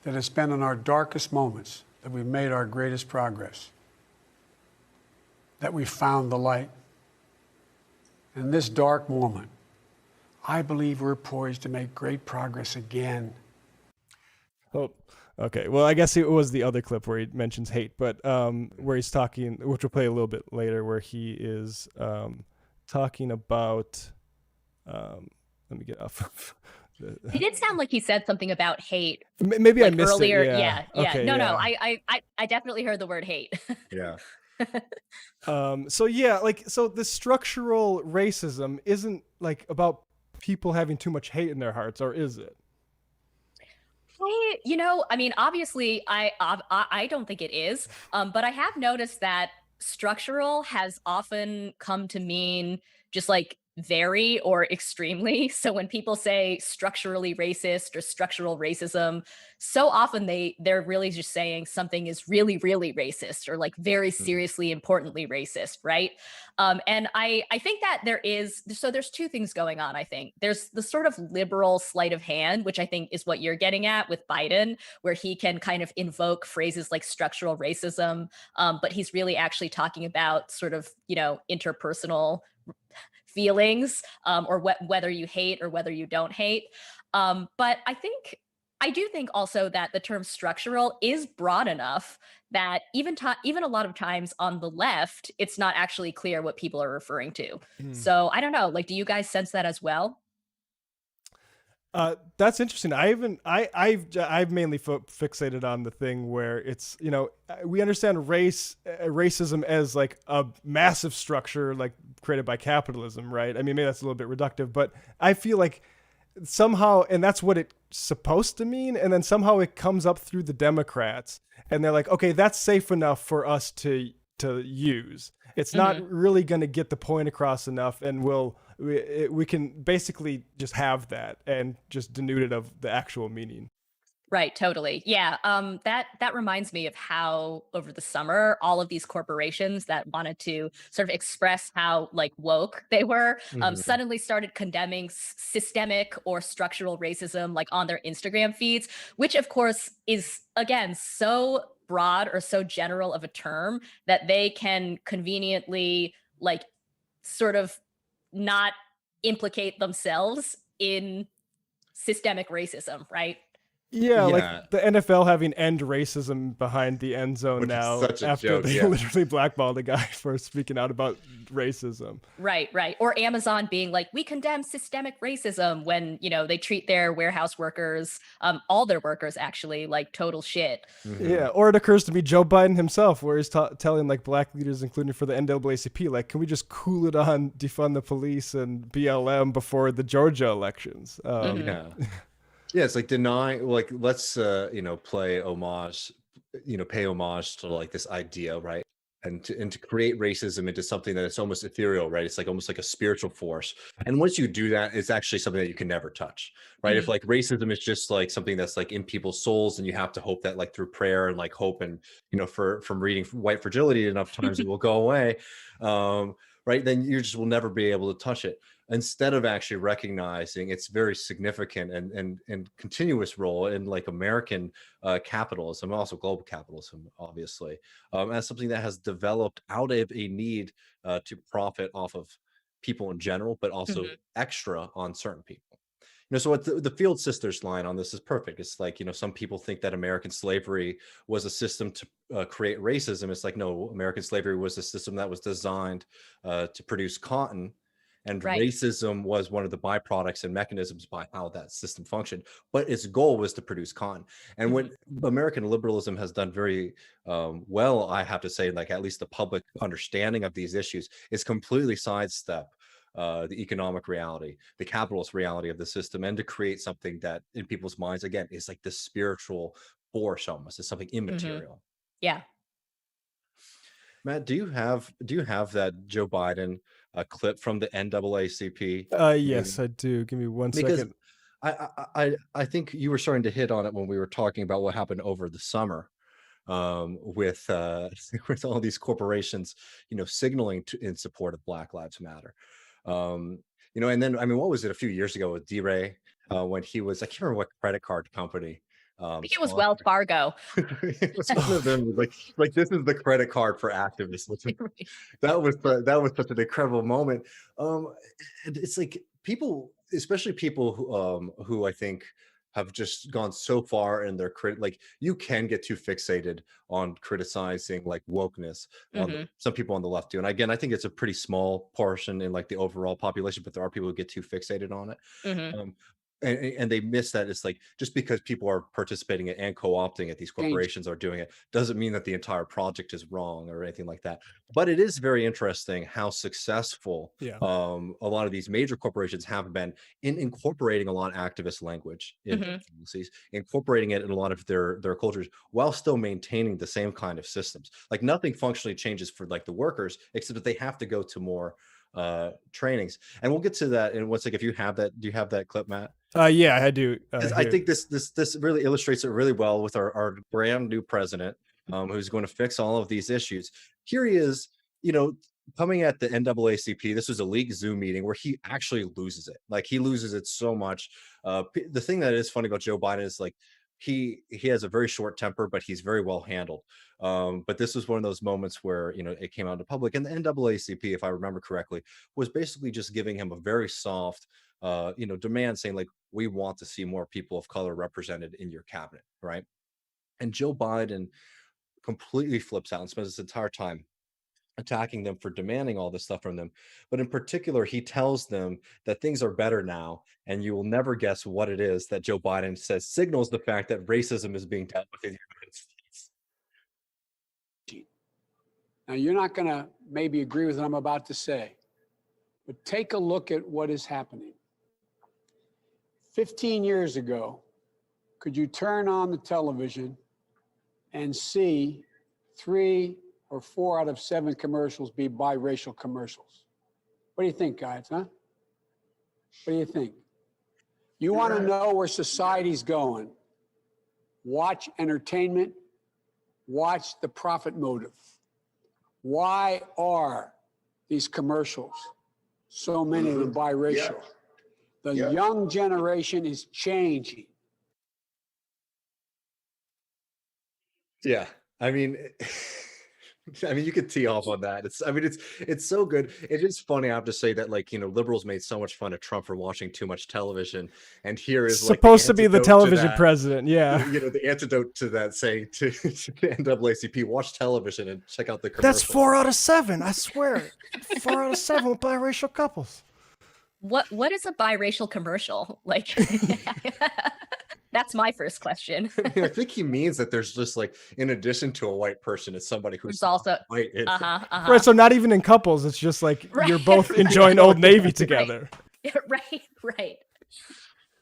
that it's been in our darkest moments that we've made our greatest progress, that we found the light. In this dark moment, I believe we're poised to make great progress again. Oh, okay. Well, I guess it was the other clip where he mentions hate, but where he's talking, which we'll play a little bit later, where he is talking about. Let me get off. He did sound like he said something about hate. Maybe like I missed earlier. it. Yeah. Okay, no. I definitely heard the word hate. Yeah. So the structural racism isn't like about people having too much hate in their hearts, or is it? I mean, obviously, I don't think it is. But I have noticed that structural has often come to mean just like very or extremely. So when people say structurally racist or structural racism, so often they're really just saying something is really really racist or like very Mhm. seriously importantly racist, right? And I think that there's two things going on. I think there's the sort of liberal sleight of hand, which I think is what you're getting at with Biden, where he can kind of invoke phrases like structural racism, but he's really actually talking about sort of, interpersonal feelings, or whether you hate or whether you don't hate. But I do think also that the term structural is broad enough that even a lot of times on the left, it's not actually clear what people are referring to. Hmm. So I don't know. Like, do you guys sense that as well? That's interesting. I've mainly fixated on the thing where it's, we understand racism as like a massive structure like created by capitalism, right? I mean, maybe that's a little bit reductive, but I feel like somehow, and that's what it's supposed to mean, and then somehow it comes up through the Democrats, and they're like, okay, that's safe enough for us to use. It's not Mhm. really going to get the point across enough, and we can basically just have that and just denude it of the actual meaning. Right, totally. Yeah, that reminds me of how over the summer all of these corporations that wanted to sort of express how like woke they were, Mhm. suddenly started condemning systemic or structural racism like on their Instagram feeds, which of course is again so broad or so general of a term that they can conveniently like sort of not implicate themselves in systemic racism, right? Yeah, like Yeah, the NFL having end racism behind the end zone which is now such a after joke. they Yeah. literally blackballed a guy for speaking out about racism. Right, right. Or Amazon being like, we condemn systemic racism when, they treat their warehouse workers, all their workers actually, like total shit. Yeah, Mhm. or it occurs to me Joe Biden himself, where he's telling like black leaders, including for the NAACP, like, can we just cool it on defund the police and BLM before the Georgia elections? Hmm. Yeah. Yeah, it's like denying, like, let's pay homage to like this idea, right? And to create racism into something that is almost ethereal, right? It's like almost like a spiritual force. And once you do that, it's actually something that you can never touch, right? If Hmm. like racism is just like something that's like in people's souls, and you have to hope that like through prayer and like hope and from reading White Fragility enough times it will go away, um, right? Then you just will never be able to touch it, instead of actually recognizing its very significant and continuous role in like American capitalism, also global capitalism, obviously, as something that has developed out of a need to profit off of people in general, but also Hmm. extra on certain people. So what the Field Sisters line on this is perfect. It's like, some people think that American slavery was a system to create racism. It's like, no, American slavery was a system that was designed to produce cotton, and Right. racism was one of the byproducts and mechanisms by how that system functioned. But its goal was to produce cotton. And Hmm. when American liberalism has done very well, I have to say, like at least the public understanding of these issues is completely sidestep the economic reality, the capitalist reality of the system, and to create something that in people's minds, again, is like this spiritual force almost, is something Hmm. immaterial. Yeah. Matt, do you have that Joe Biden clip from the NAACP Yes, meeting? I do. Give me one Because second. I think you were starting to hit on it when we were talking about what happened over the summer, with with all these corporations, signaling in support of Black Lives Matter. And then I mean, what was it a few years ago with D-Ray, when he was, I can't remember what credit card company I think it was Wells sponsored. Fargo. It was one of them, like this is the credit card for activists. That was such an incredible moment. Um, and it's like people, especially people who I think have just gone so far in their like you can get too fixated on criticizing like wokeness on Hmm. some people on the left do. And again, I think it's a pretty small portion in like the overall population, but there are people who get too fixated on it. Hmm. Um, and they miss that it's like just because people are participating in and co-opting it, these corporations are doing it, doesn't mean that the entire project is wrong or anything like that. But it is very interesting how successful Yeah. a lot of these major corporations have been in incorporating a lot of activist language in their Mhm. policies, incorporating it in a lot of their cultures while still maintaining the same kind of systems. Like nothing functionally changes for like the workers, except that they have to go to more trainings. And we'll get to that in one second. If you have that, do you have that clip, Matt? Yeah, I do. I think this really illustrates it really well with our brand new president, who's going to fix all of these issues. Here he is, you know, coming at the NAACP. This was a league Zoom meeting where he actually loses it. Like he loses it so much. The thing that is funny about Joe Biden is like he has a very short temper, but he's very well handled. But this was one of those moments where it came out into public, and the NAACP, if I remember correctly, was basically just giving him a very soft demand, saying like, we want to see more people of color represented in your cabinet, right? And Joe Biden completely flips out and spends this entire time attacking them for demanding all this stuff from them. But in particular, he tells them that things are better now, and you will never guess what it is that Joe Biden says signals the fact that racism is being dealt with in the United States. Now, you're not going to maybe agree with what I'm about to say, but take a look at what is happening. 15 years ago, could you turn on the television and see 3 or 4 out of 7 commercials be biracial commercials? What do you think, guys, huh? What do you think? You want to know where society's going? Watch entertainment, watch the profit motive. Why are these commercials, so many of them biracial? The young generation is changing. Yeah, I mean, you could tee off on that. It's so good. It is funny. I have to say that, like, liberals made so much fun of Trump for watching too much television, and here is like supposed to be the antidote to television that. president. Yeah, The antidote to that, saying to the NAACP, watch television and check out the commercials. that's 4 out of 7. I swear, 4 out of 7 with biracial couples. What is a biracial commercial? Like, that's my first question. I think he means that there's just like, in addition to a white person, it's somebody who's also white. Right, so not even in couples. It's just like you're both enjoying Old Navy together. Right.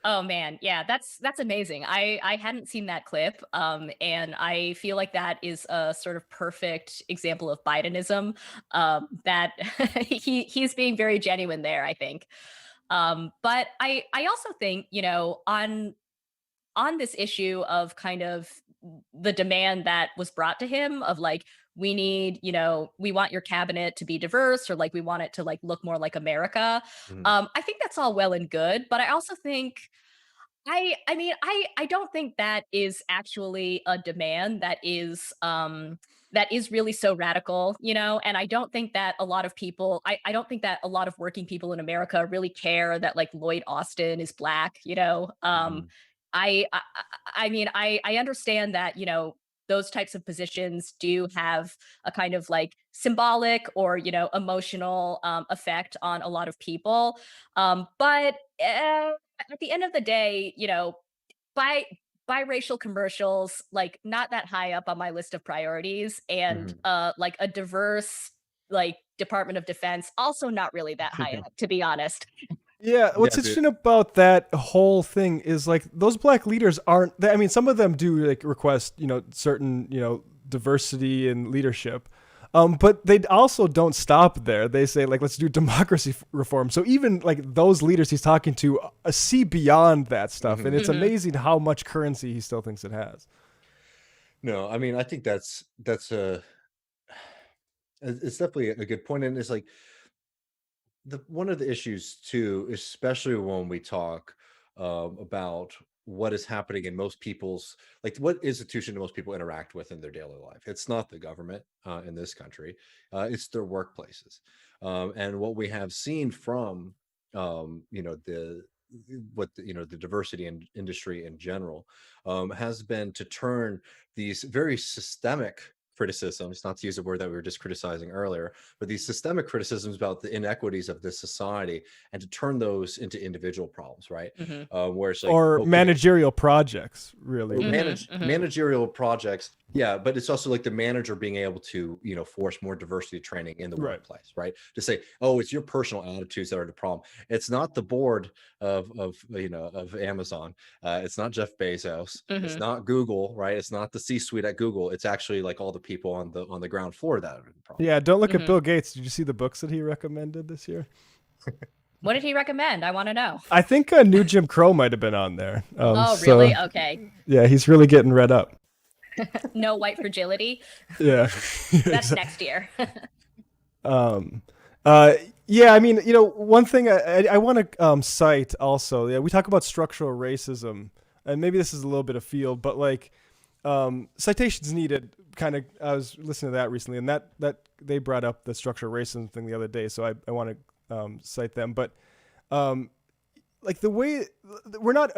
Oh man, yeah, that's amazing. I hadn't seen that clip, and I feel like that is a sort of perfect example of Bidenism. That he's being very genuine there, I think. But I also think, on this issue of kind of the demand that was brought to him of like, we need, we want your cabinet to be diverse, or like we want it to like look more like America. I think that's all well and good, but I also think I don't think that is actually a demand that is really so radical, and I don't think that a lot of people I don't think that a lot of working people in America really care that like Lloyd Austin is black. I understand that, those types of positions do have a kind of like symbolic or, emotional effect on a lot of people. But at the end of the day, bi biracial commercials, like not that high up on my list of priorities, and like a diverse like Department of Defense, also not really that high up, to be honest. Yeah, what's interesting about that whole thing is like those black leaders aren't. I mean, some of them do like request, certain, diversity and leadership, but they also don't stop there. They say like, let's do democracy reform. So even like those leaders he's talking to see beyond that stuff, and it's amazing how much currency he still thinks it has. No, I mean, I think that's it's definitely a good point, and it's like one of the issues too, especially when we talk about what is happening in most people's, like what institution do most people interact with in their daily life. It's not the government in this country, it's their workplaces. And what we have seen from the diversity in industry in general has been to turn these very systemic criticisms, not to use a word that we were just criticizing earlier, but these systemic criticisms about the inequities of this society, and to turn those into individual problems, right? Mhm. Where it's like, Or okay, managerial projects, really. or Mhm. managerial projects, yeah, but it's also like the manager being able to, force more diversity training in the Right. workplace, right? To say, oh, it's your personal attitudes that are the problem. It's not the board of Amazon. It's not Jeff Bezos. It's Mhm. not Google, right? It's not the C-suite at Google. It's actually like all the people on the ground floor that are the problem. Yeah, don't look at Mhm. Bill Gates. Did you see the books that he recommended this year? What did he recommend? I want to know. I think New Jim Crow might have been on there. Oh, so, really? Okay. Yeah, he's really getting read up. No white fragility. Yeah. That's next year. Yeah, I mean, one thing I want to cite also. Yeah, we talk about structural racism, and maybe this is a little bit of field, but like citations needed. Kind of, I was listening to that recently, and that they brought up the structural racism thing the other day, so I want to cite them. But like the way we're not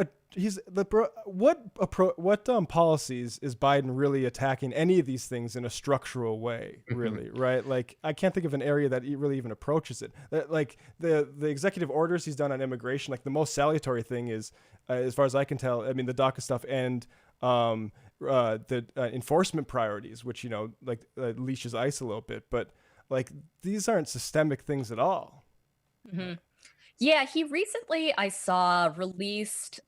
what policies is Biden really attacking any of these things in a structural way, really, right? Like I can't think of an area that he really even approaches it. Like the executive orders he's done on immigration, like the most salutary thing is, as far as I can tell, I mean the DACA stuff and the enforcement priorities, which leashes ICE a little bit, but like these aren't systemic things at all. Mm-hmm. Yeah, he recently, I saw, released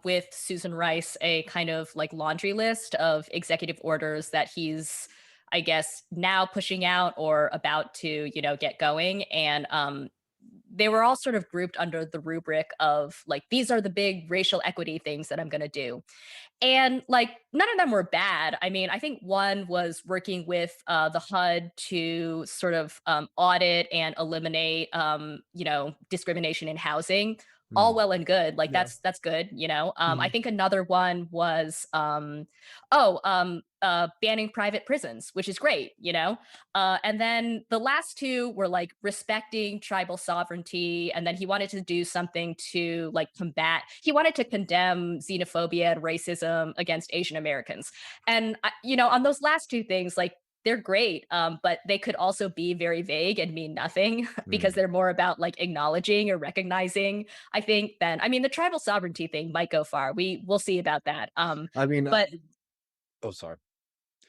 with Susan Rice a kind of like laundry list of executive orders that he's, I guess, now pushing out or about to, get going. And they were all sort of grouped under the rubric of like, these are the big racial equity things that I'm going to do. And like none of them were bad. I mean, I think one was working with the HUD to sort of audit and eliminate, discrimination in housing. All well and good. Like Yeah. that's good. I think another one was banning private prisons, which is great. And then the last two were like respecting tribal sovereignty. And then he wanted to do something to like combat. He wanted to condemn xenophobia and racism against Asian Americans. And on those last two things, like they're great, but they could also be very vague and mean nothing because they're more about like acknowledging or recognizing. I think then, I mean, the tribal sovereignty thing might go far. We'll see about that. I mean, But oh, sorry.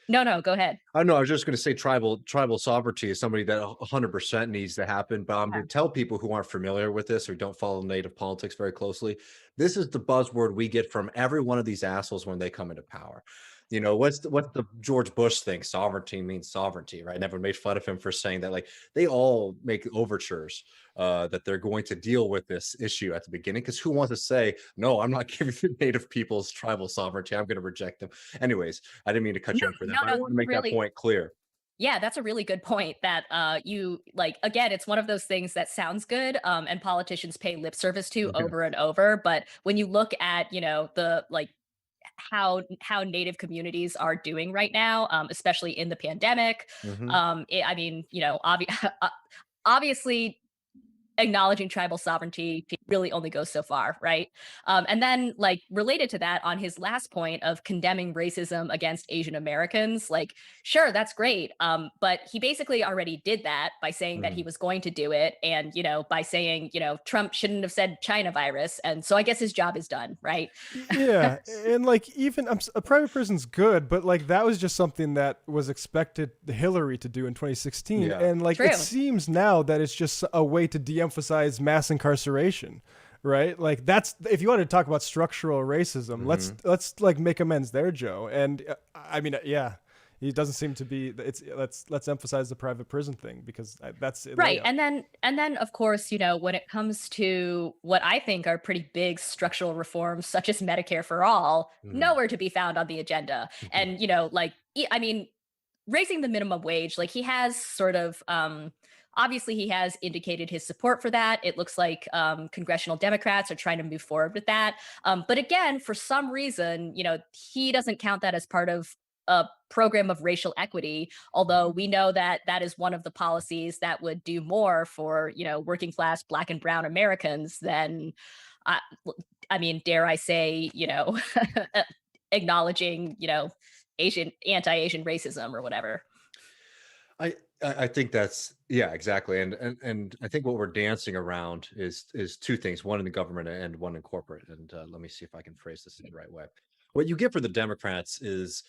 no, go ahead. I know. I was just going to say tribal sovereignty is somebody that 100% needs to happen. But I'm going to tell people who aren't familiar with this or don't follow native politics very closely. This is the buzzword we get from every one of these assholes when they come into power. What's the George Bush thing? Sovereignty means sovereignty, right? Never made fun of him for saying that. Like they all make overtures that they're going to deal with this issue at the beginning. Because who wants to say, no, I'm not giving the native peoples tribal sovereignty. I'm going to reject them. Anyways, I didn't mean to cut you off for that. No, But I want to make that point clear. Yeah, that's a really good point that you like again, it's one of those things that sounds good and politicians pay lip service to over and over, but when you look at, the like how native communities are doing right now, especially in the pandemic, I mean, obviously acknowledging tribal sovereignty really only goes so far, right? And then, like, related to that, on his last point of condemning racism against Asian Americans, like, sure, that's great. But he basically already did that by saying that he was going to do it. And, by saying, Trump shouldn't have said China virus. And so I guess his job is done, right? Yeah. And like, even a private prison's good, but like that was just something that was expected Hillary to do in 2016. Yeah. And like, True. it seems now that it's just a way to de-emphasize mass incarceration, right? Like that's, if you want to talk about structural racism, let's like make amends there, Joe. And I mean, yeah, he doesn't seem to be, let's emphasize the private prison thing because that's Right. And then of course, when it comes to what I think are pretty big structural reforms, such as Medicare for all, nowhere to be found on the agenda. And, I mean, raising the minimum wage, like he has sort of, obviously he has indicated his support for that. It looks like congressional Democrats are trying to move forward with that. But again, for some reason, he doesn't count that as part of a program of racial equity, although we know that that is one of the policies that would do more for, working class Black and brown Americans than, I mean, dare I say, acknowledging, anti-Asian racism or whatever. I think that's, yeah, exactly. And I think what we're dancing around is two things, one in the government and one in corporate. And let me see if I can phrase this in the right way. What you get for the Democrats is,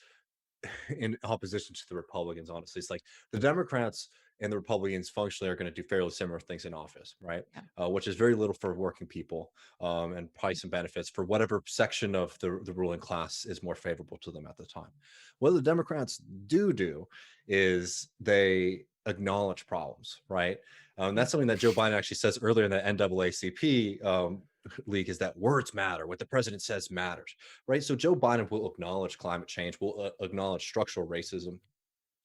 in opposition to the Republicans, honestly, it's like the Democrats and the Republicans functionally are going to do fairly similar things in office, right? Yeah. Which is very little for working people, and probably some benefits for whatever section of the ruling class is more favorable to them at the time. What the Democrats do is they acknowledge problems, right? That's something that Joe Biden actually says earlier in the NAACP league, is that words matter. What the president says matters, right? So Joe Biden will acknowledge climate change, will acknowledge structural racism,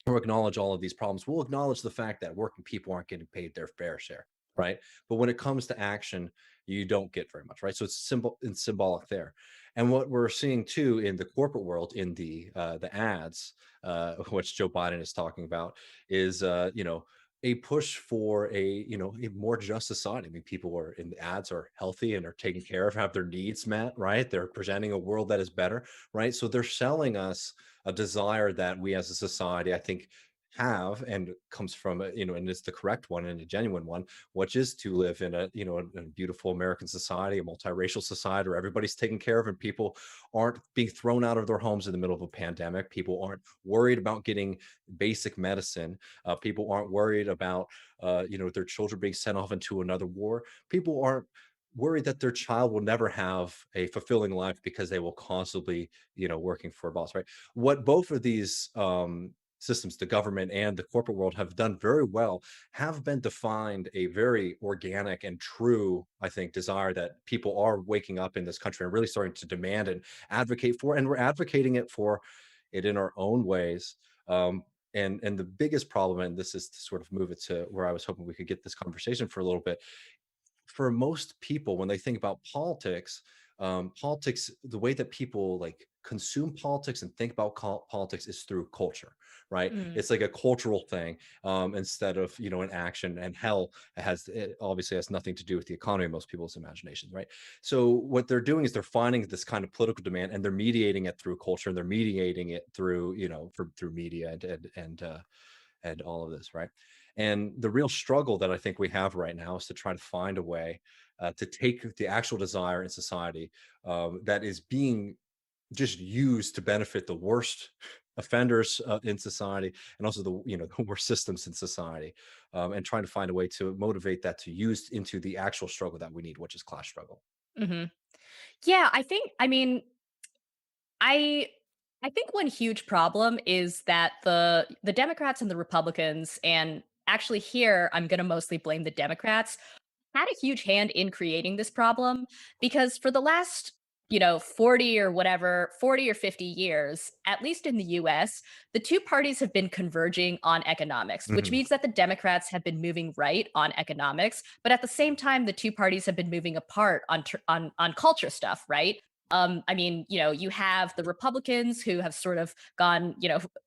or acknowledge all of these problems. We'll acknowledge the fact that working people aren't getting paid their fair share, right? But when it comes to action, you don't get very much, right? So it's symbol and symbolic there. And what we're seeing too in the corporate world, in the ads, which Joe Biden is talking about, is a push for a more just society. I mean, people are in the ads are healthy and are taken care of, have their needs met, right? They're presenting a world that is better, right? So they're selling us a desire that we as a society, I think, have, and comes from and it's the correct one and a genuine one, which is to live in a beautiful American society, a multiracial society where everybody's taken care of and people aren't being thrown out of their homes in the middle of a pandemic. People aren't worried about getting basic medicine. People aren't worried about their children being sent off into another war. People aren't worried that their child will never have a fulfilling life because they will constantly working for a boss, right? What both of these systems, the government and the corporate world, have done very well, have been defined a very organic and true, I think, desire that people are waking up in this country and really starting to demand and advocate for, and we're advocating it for it in our own ways. And the biggest problem, and this is to sort of move it to where I was hoping we could get this conversation for a little bit, for most people, when they think about politics, politics, the way that people like consume politics and think about politics is through culture, right? Mm. It's like a cultural thing, instead of an action. And hell, it obviously has nothing to do with the economy of most people's imaginations, right? So what they're doing is they're finding this kind of political demand, and they're mediating it through culture, and they're mediating it through through media and all of this, right? And the real struggle that I think we have right now is to try to find a way to take the actual desire in society that is being just used to benefit the worst offenders in society, and also the worst systems in society, and trying to find a way to motivate that to use into the actual struggle that we need, which is class struggle. Hmm. Yeah, I mean, I I think one huge problem is that the Democrats and the Republicans, and actually here I'm going to mostly blame the Democrats, had a huge hand in creating this problem, because for the last 40 or whatever, 40 or 50 years, at least in the US, the two parties have been converging on economics, which Mhm. means that the Democrats have been moving right on economics, but at the same time the two parties have been moving apart on culture stuff, right? I mean, you have the Republicans who have sort of gone,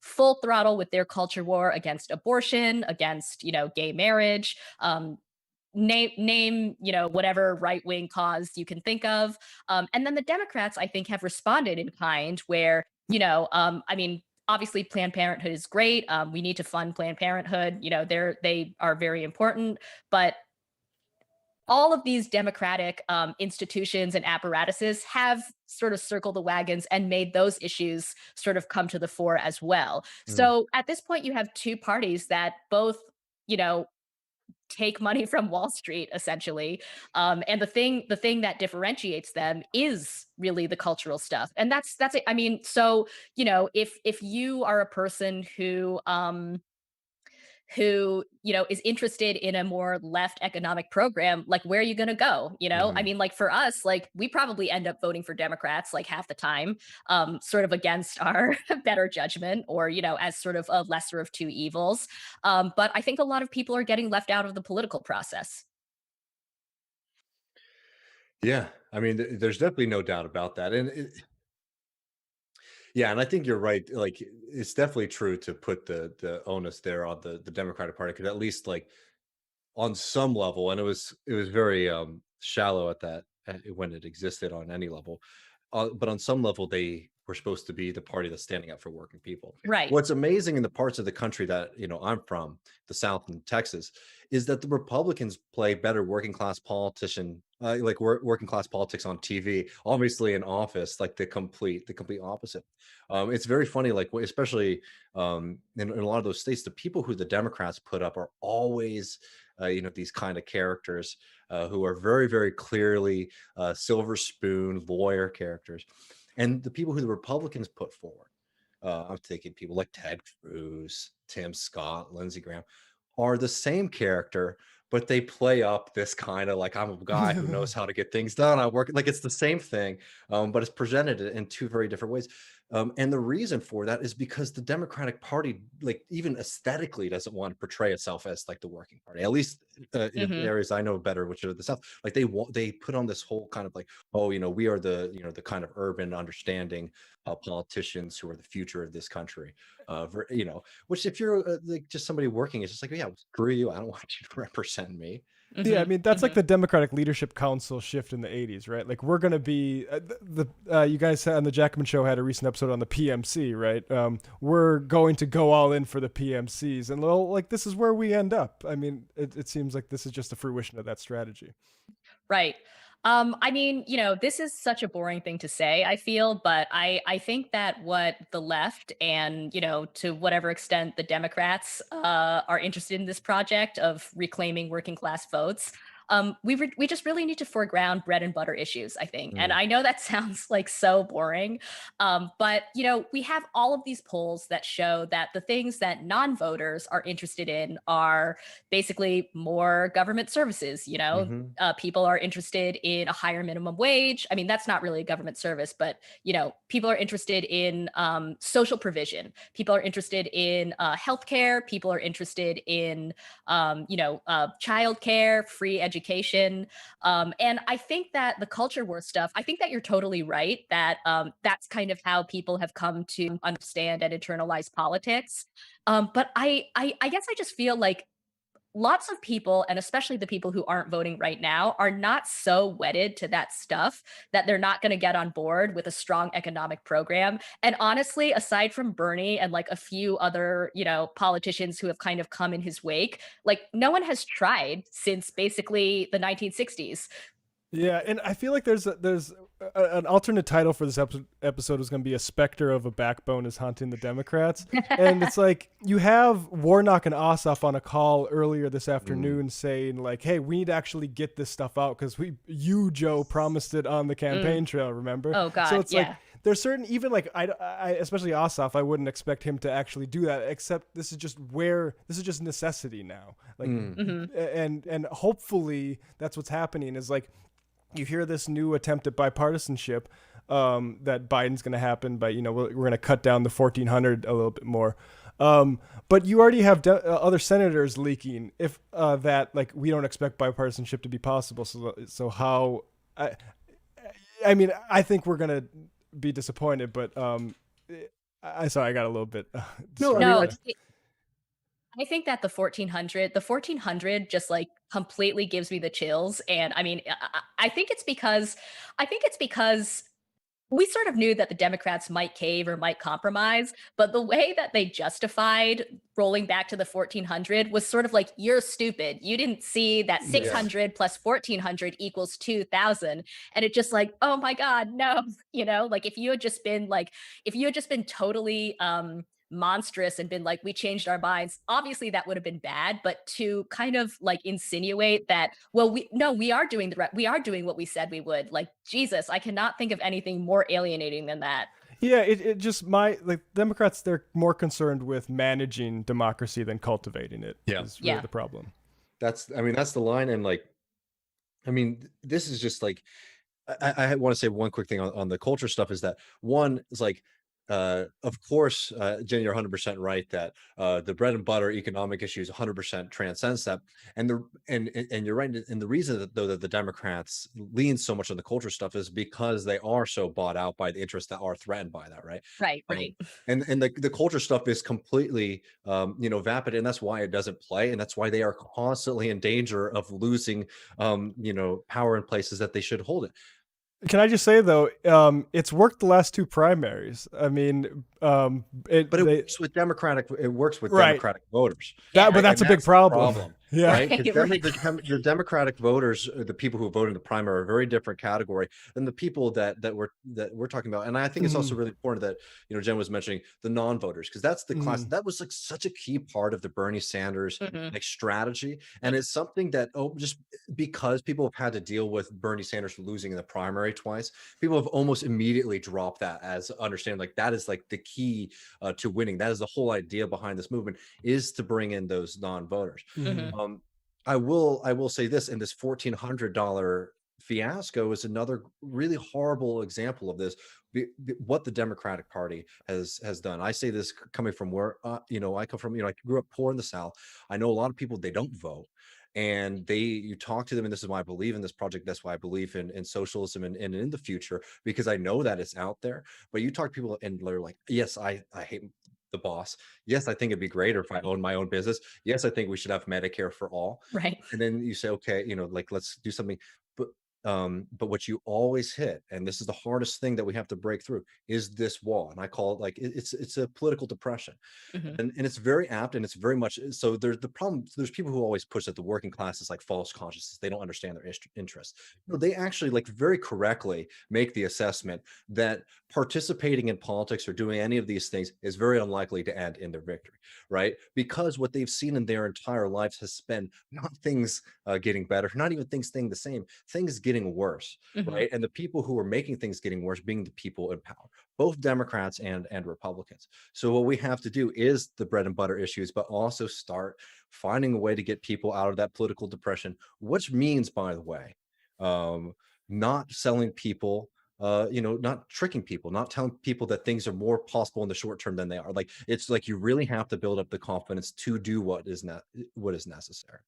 full throttle with their culture war against abortion, against, gay marriage, name whatever right wing cause you can think of, and then the Democrats, I think, have responded in kind, where I mean, obviously Planned Parenthood is great. We need to fund Planned Parenthood. They are very important, but all of these democratic institutions and apparatuses have sort of circled the wagons and made those issues sort of come to the fore as well. Mm. So at this point, you have two parties that both you know take money from Wall Street, essentially. And the thing that differentiates them is really the cultural stuff. And that's it. I mean, so if you are a person who is interested in a more left economic program, like, where are you going to go? I Mhm. mean, like, for us, like, we probably end up voting for Democrats like half the time, sort of against our better judgment, or as sort of a lesser of two evils. But I think a lot of people are getting left out of the political process. Yeah, I mean, there's definitely no doubt about that, and yeah, and I think you're right. Like, it's definitely true to put the onus there on the Democratic Party, because at least, like, on some level, and it was very shallow at that when it existed on any level, but on some level, they we're supposed to be the party that's standing up for working people. Right. What's amazing in the parts of the country that, I'm from, the South and Texas, is that the Republicans play better working class politician, working class politics on TV, obviously in office, like the complete opposite. It's very funny, like especially in a lot of those states, the people who the Democrats put up are always, these kind of characters who are very, very clearly silver spoon lawyer characters. And the people who the Republicans put forward, I'm thinking people like Ted Cruz, Tim Scott, Lindsey Graham, are the same character, but they play up this kind of like, I'm a guy who knows how to get things done. I work like it's the same thing, but it's presented in two very different ways. And the reason for that is because the Democratic Party, like even aesthetically, doesn't want to portray itself as like the working party. At least in areas I know better, which are the South. Like they put on this whole kind of like, oh, we are the the kind of urban understanding politicians who are the future of this country. Which if you're like just somebody working, it's just like, yeah, screw you. I don't want you to represent me. Yeah, I mean that's like the Democratic Leadership Council shift in the '80s, right? Like we're gonna be you guys on the Jackman Show had a recent episode on the PMC, right? We're going to go all in for the PMCs, and like this is where we end up. I mean, it seems like this is just a fruition of that strategy. Right. I mean, this is such a boring thing to say, I feel, but I think that what the left and, to whatever extent the Democrats are interested in this project of reclaiming working class votes, we just really need to foreground bread and butter issues, I think. And I know that sounds like so boring, but we have all of these polls that show that the things that non-voters are interested in are basically more government services. People are interested in a higher minimum wage. I mean, that's not really a government service, but people are interested in social provision. People are interested in healthcare. People are interested in childcare, free education. And I think that the culture war stuff, I think that you're totally right that that's kind of how people have come to understand and internalize politics. But I guess I just feel like lots of people, and especially the people who aren't voting right now, are not so wedded to that stuff that they're not going to get on board with a strong economic program. And honestly, aside from Bernie and like a few other, politicians who have kind of come in his wake, like no one has tried since basically the 1960s. Yeah, and I feel like there's an alternate title for this episode is going to be "A Specter of a Backbone is Haunting the Democrats," and it's like you have Warnock and Ossoff on a call earlier this afternoon saying like, "Hey, we need to actually get this stuff out because you Joe promised it on the campaign trail, remember?" Oh God, so it's yeah. like there's certain even like I especially Ossoff, I wouldn't expect him to actually do that, except this is just necessity now, like, and hopefully that's what's happening is like. You hear this new attempt at bipartisanship that Biden's going to happen, but we're going to cut down the 1,400 a little bit more. But you already have other senators leaking if that like we don't expect bipartisanship to be possible. So how? I mean, I think we're going to be disappointed, but sorry, I got a little bit. I think that the 1400 just like completely gives me the chills. And I mean, I think it's because we sort of knew that the Democrats might cave or might compromise, but the way that they justified rolling back to the 1400 was sort of like, you're stupid. You didn't see that 600 plus 1400 equals 2000. And it just like, oh my God, no, like if you had just been totally, monstrous and been like, we changed our minds, obviously that would have been bad, but to kind of like insinuate that, well, we are doing what we said we would, like, Jesus, I cannot think of anything more alienating than that. Yeah, it just Democrats, they're more concerned with managing democracy than cultivating it. Yeah. Is really the problem. That's the line. And like, I mean, this is just like, I want to say one quick thing on the culture stuff is that one is like, of course, Jenny, you're 100% right that the bread and butter economic issues 100% transcends that, and you're right. And the reason that though that the Democrats lean so much on the culture stuff is because they are so bought out by the interests that are threatened by that, right? Right. And the culture stuff is completely vapid, and that's why it doesn't play, and that's why they are constantly in danger of losing power in places that they should hold it. Can I just say though, it's worked the last two primaries. I mean, But it works with Democratic. It works with Right. Democratic voters. But Yeah. that's a big the problem. Yeah. right? Because Right. the Democratic voters, the people who vote in the primary, are a very different category than the people that we're talking about. And I think it's also really important that Jen was mentioning the non-voters, because that's the class that was like such a key part of the Bernie Sanders like strategy, and it's something that just because people have had to deal with Bernie Sanders losing in the primary twice, people have almost immediately dropped that as understanding like that is like the key to winning. That is the whole idea behind this movement, is to bring in those non-voters. I will say this, and this $1,400 fiasco is another really horrible example of this. What the Democratic Party has done. I say this coming from where I come from. I grew up poor in the South. I know a lot of people, they don't vote, and you talk to them, and this is why I believe in this project. That's why I believe in socialism and in the future, because I know that it's out there. But you talk to people and they're like, yes, I hate the boss. Yes, I think it'd be greater if I owned my own business. Yes, I think we should have Medicare for all. Right. And then you say, okay, like let's do something. But but what you always hit, and this is the hardest thing that we have to break through, is this wall. And I call it like it's a political depression. And it's very apt, and it's very much so. There's the problem. There's people who always push that the working class is like false consciousness. They don't understand their interests. No, they actually like very correctly make the assessment that participating in politics or doing any of these things is very unlikely to end in their victory, right? Because what they've seen in their entire lives has been not things getting better, not even things staying the same, things getting worse, right? And the people who are making things getting worse being the people in power, both Democrats and Republicans. So what we have to do is the bread and butter issues, but also start finding a way to get people out of that political depression, which means, by the way, not selling people, not tricking people, not telling people that things are more possible in the short term than they are. Like it's like you really have to build up the confidence to do what is necessary.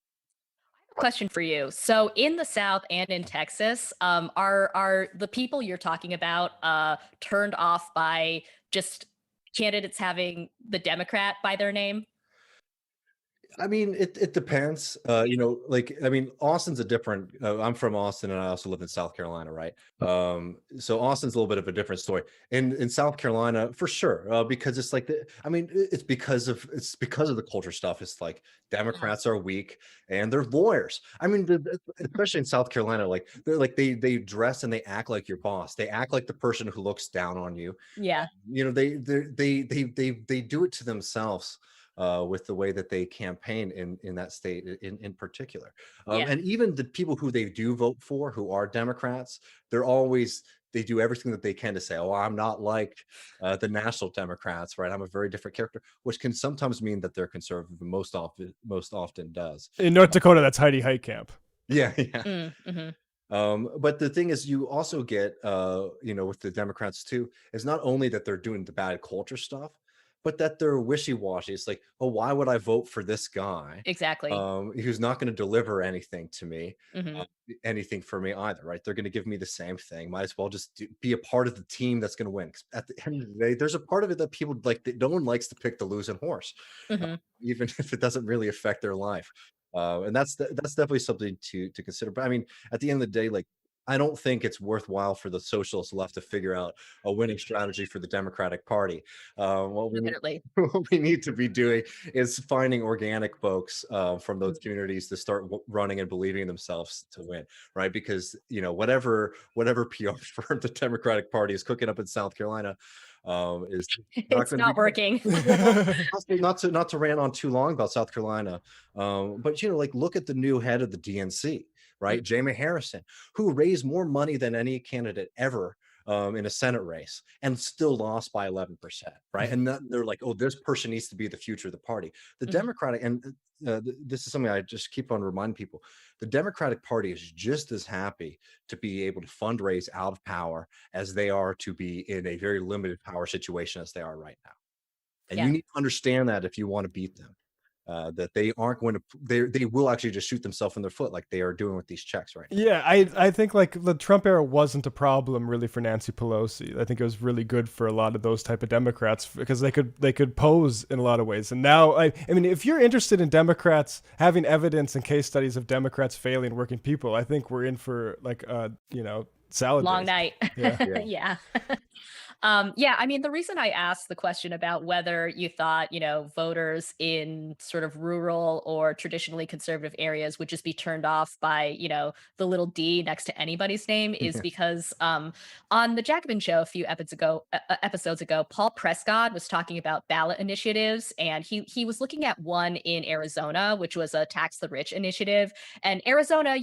Question for you. So in the South and in Texas, are the people you're talking about turned off by just candidates having the Democrat by their name? I mean, it depends. Like I mean, Austin's a different. I'm from Austin, and I also live in South Carolina, right? So Austin's a little bit of a different story. In South Carolina, for sure, because it's like I mean, it's because of the culture stuff. It's like Democrats are weak and they're lawyers. I mean, especially in South Carolina, like they're like they dress and they act like your boss. They act like the person who looks down on you. Yeah. They do it to themselves with the way that they campaign in that state in particular. Yeah. And even the people who they do vote for, who are Democrats, they do everything that they can to say, oh, I'm not like the national Democrats, right? I'm a very different character, which can sometimes mean that they're conservative, and most often does. In North Dakota, that's Heidi Heitkamp. Yeah. But the thing is, you also get, with the Democrats too, is not only that they're doing the bad culture stuff, but that they're wishy-washy. It's like, oh, why would I vote for this guy? Exactly. Who's not going to deliver anything to me, Mhm. anything for me either, right? They're going to give me the same thing. Might as well just be a part of the team that's going to win. 'Cause at the end of the day, there's a part of it that people like. No one likes to pick the losing horse, even if it doesn't really affect their life. And that's definitely something to consider. But I mean, at the end of the day, like, I don't think it's worthwhile for the socialist left to figure out a winning strategy for the Democratic Party. Definitely. What we need to be doing is finding organic folks from those communities to start running and believing in themselves to win, right? Because whatever PR firm the Democratic Party is cooking up in South Carolina is not It's going to not be working. not to rant on too long about South Carolina, but like look at the new head of the DNC, right? Jamie Harrison, who raised more money than any candidate ever in a Senate race and still lost by 11%, right? And they're like, oh, this person needs to be the future of the party. The Democratic, and this is something I just keep on reminding people, the Democratic Party is just as happy to be able to fundraise out of power as they are to be in a very limited power situation as they are right now. And you need to understand that if you want to beat them. That they aren't going to, they will actually just shoot themselves in their foot like they are doing with these checks right now. Yeah, I think like the Trump era wasn't a problem really for Nancy Pelosi. I think it was really good for a lot of those type of Democrats because they could pose in a lot of ways. And now, I mean, if you're interested in Democrats having evidence and case studies of Democrats failing working people, I think we're in for like salad Long days. night. Yeah. Yeah. Yeah, I mean, the reason I asked the question about whether you thought, voters in sort of rural or traditionally conservative areas would just be turned off by, the little D next to anybody's name is because on the Jacobin show a few episodes ago, Paul Prescott was talking about ballot initiatives, and he was looking at one in Arizona, which was a tax the rich initiative. And Arizona,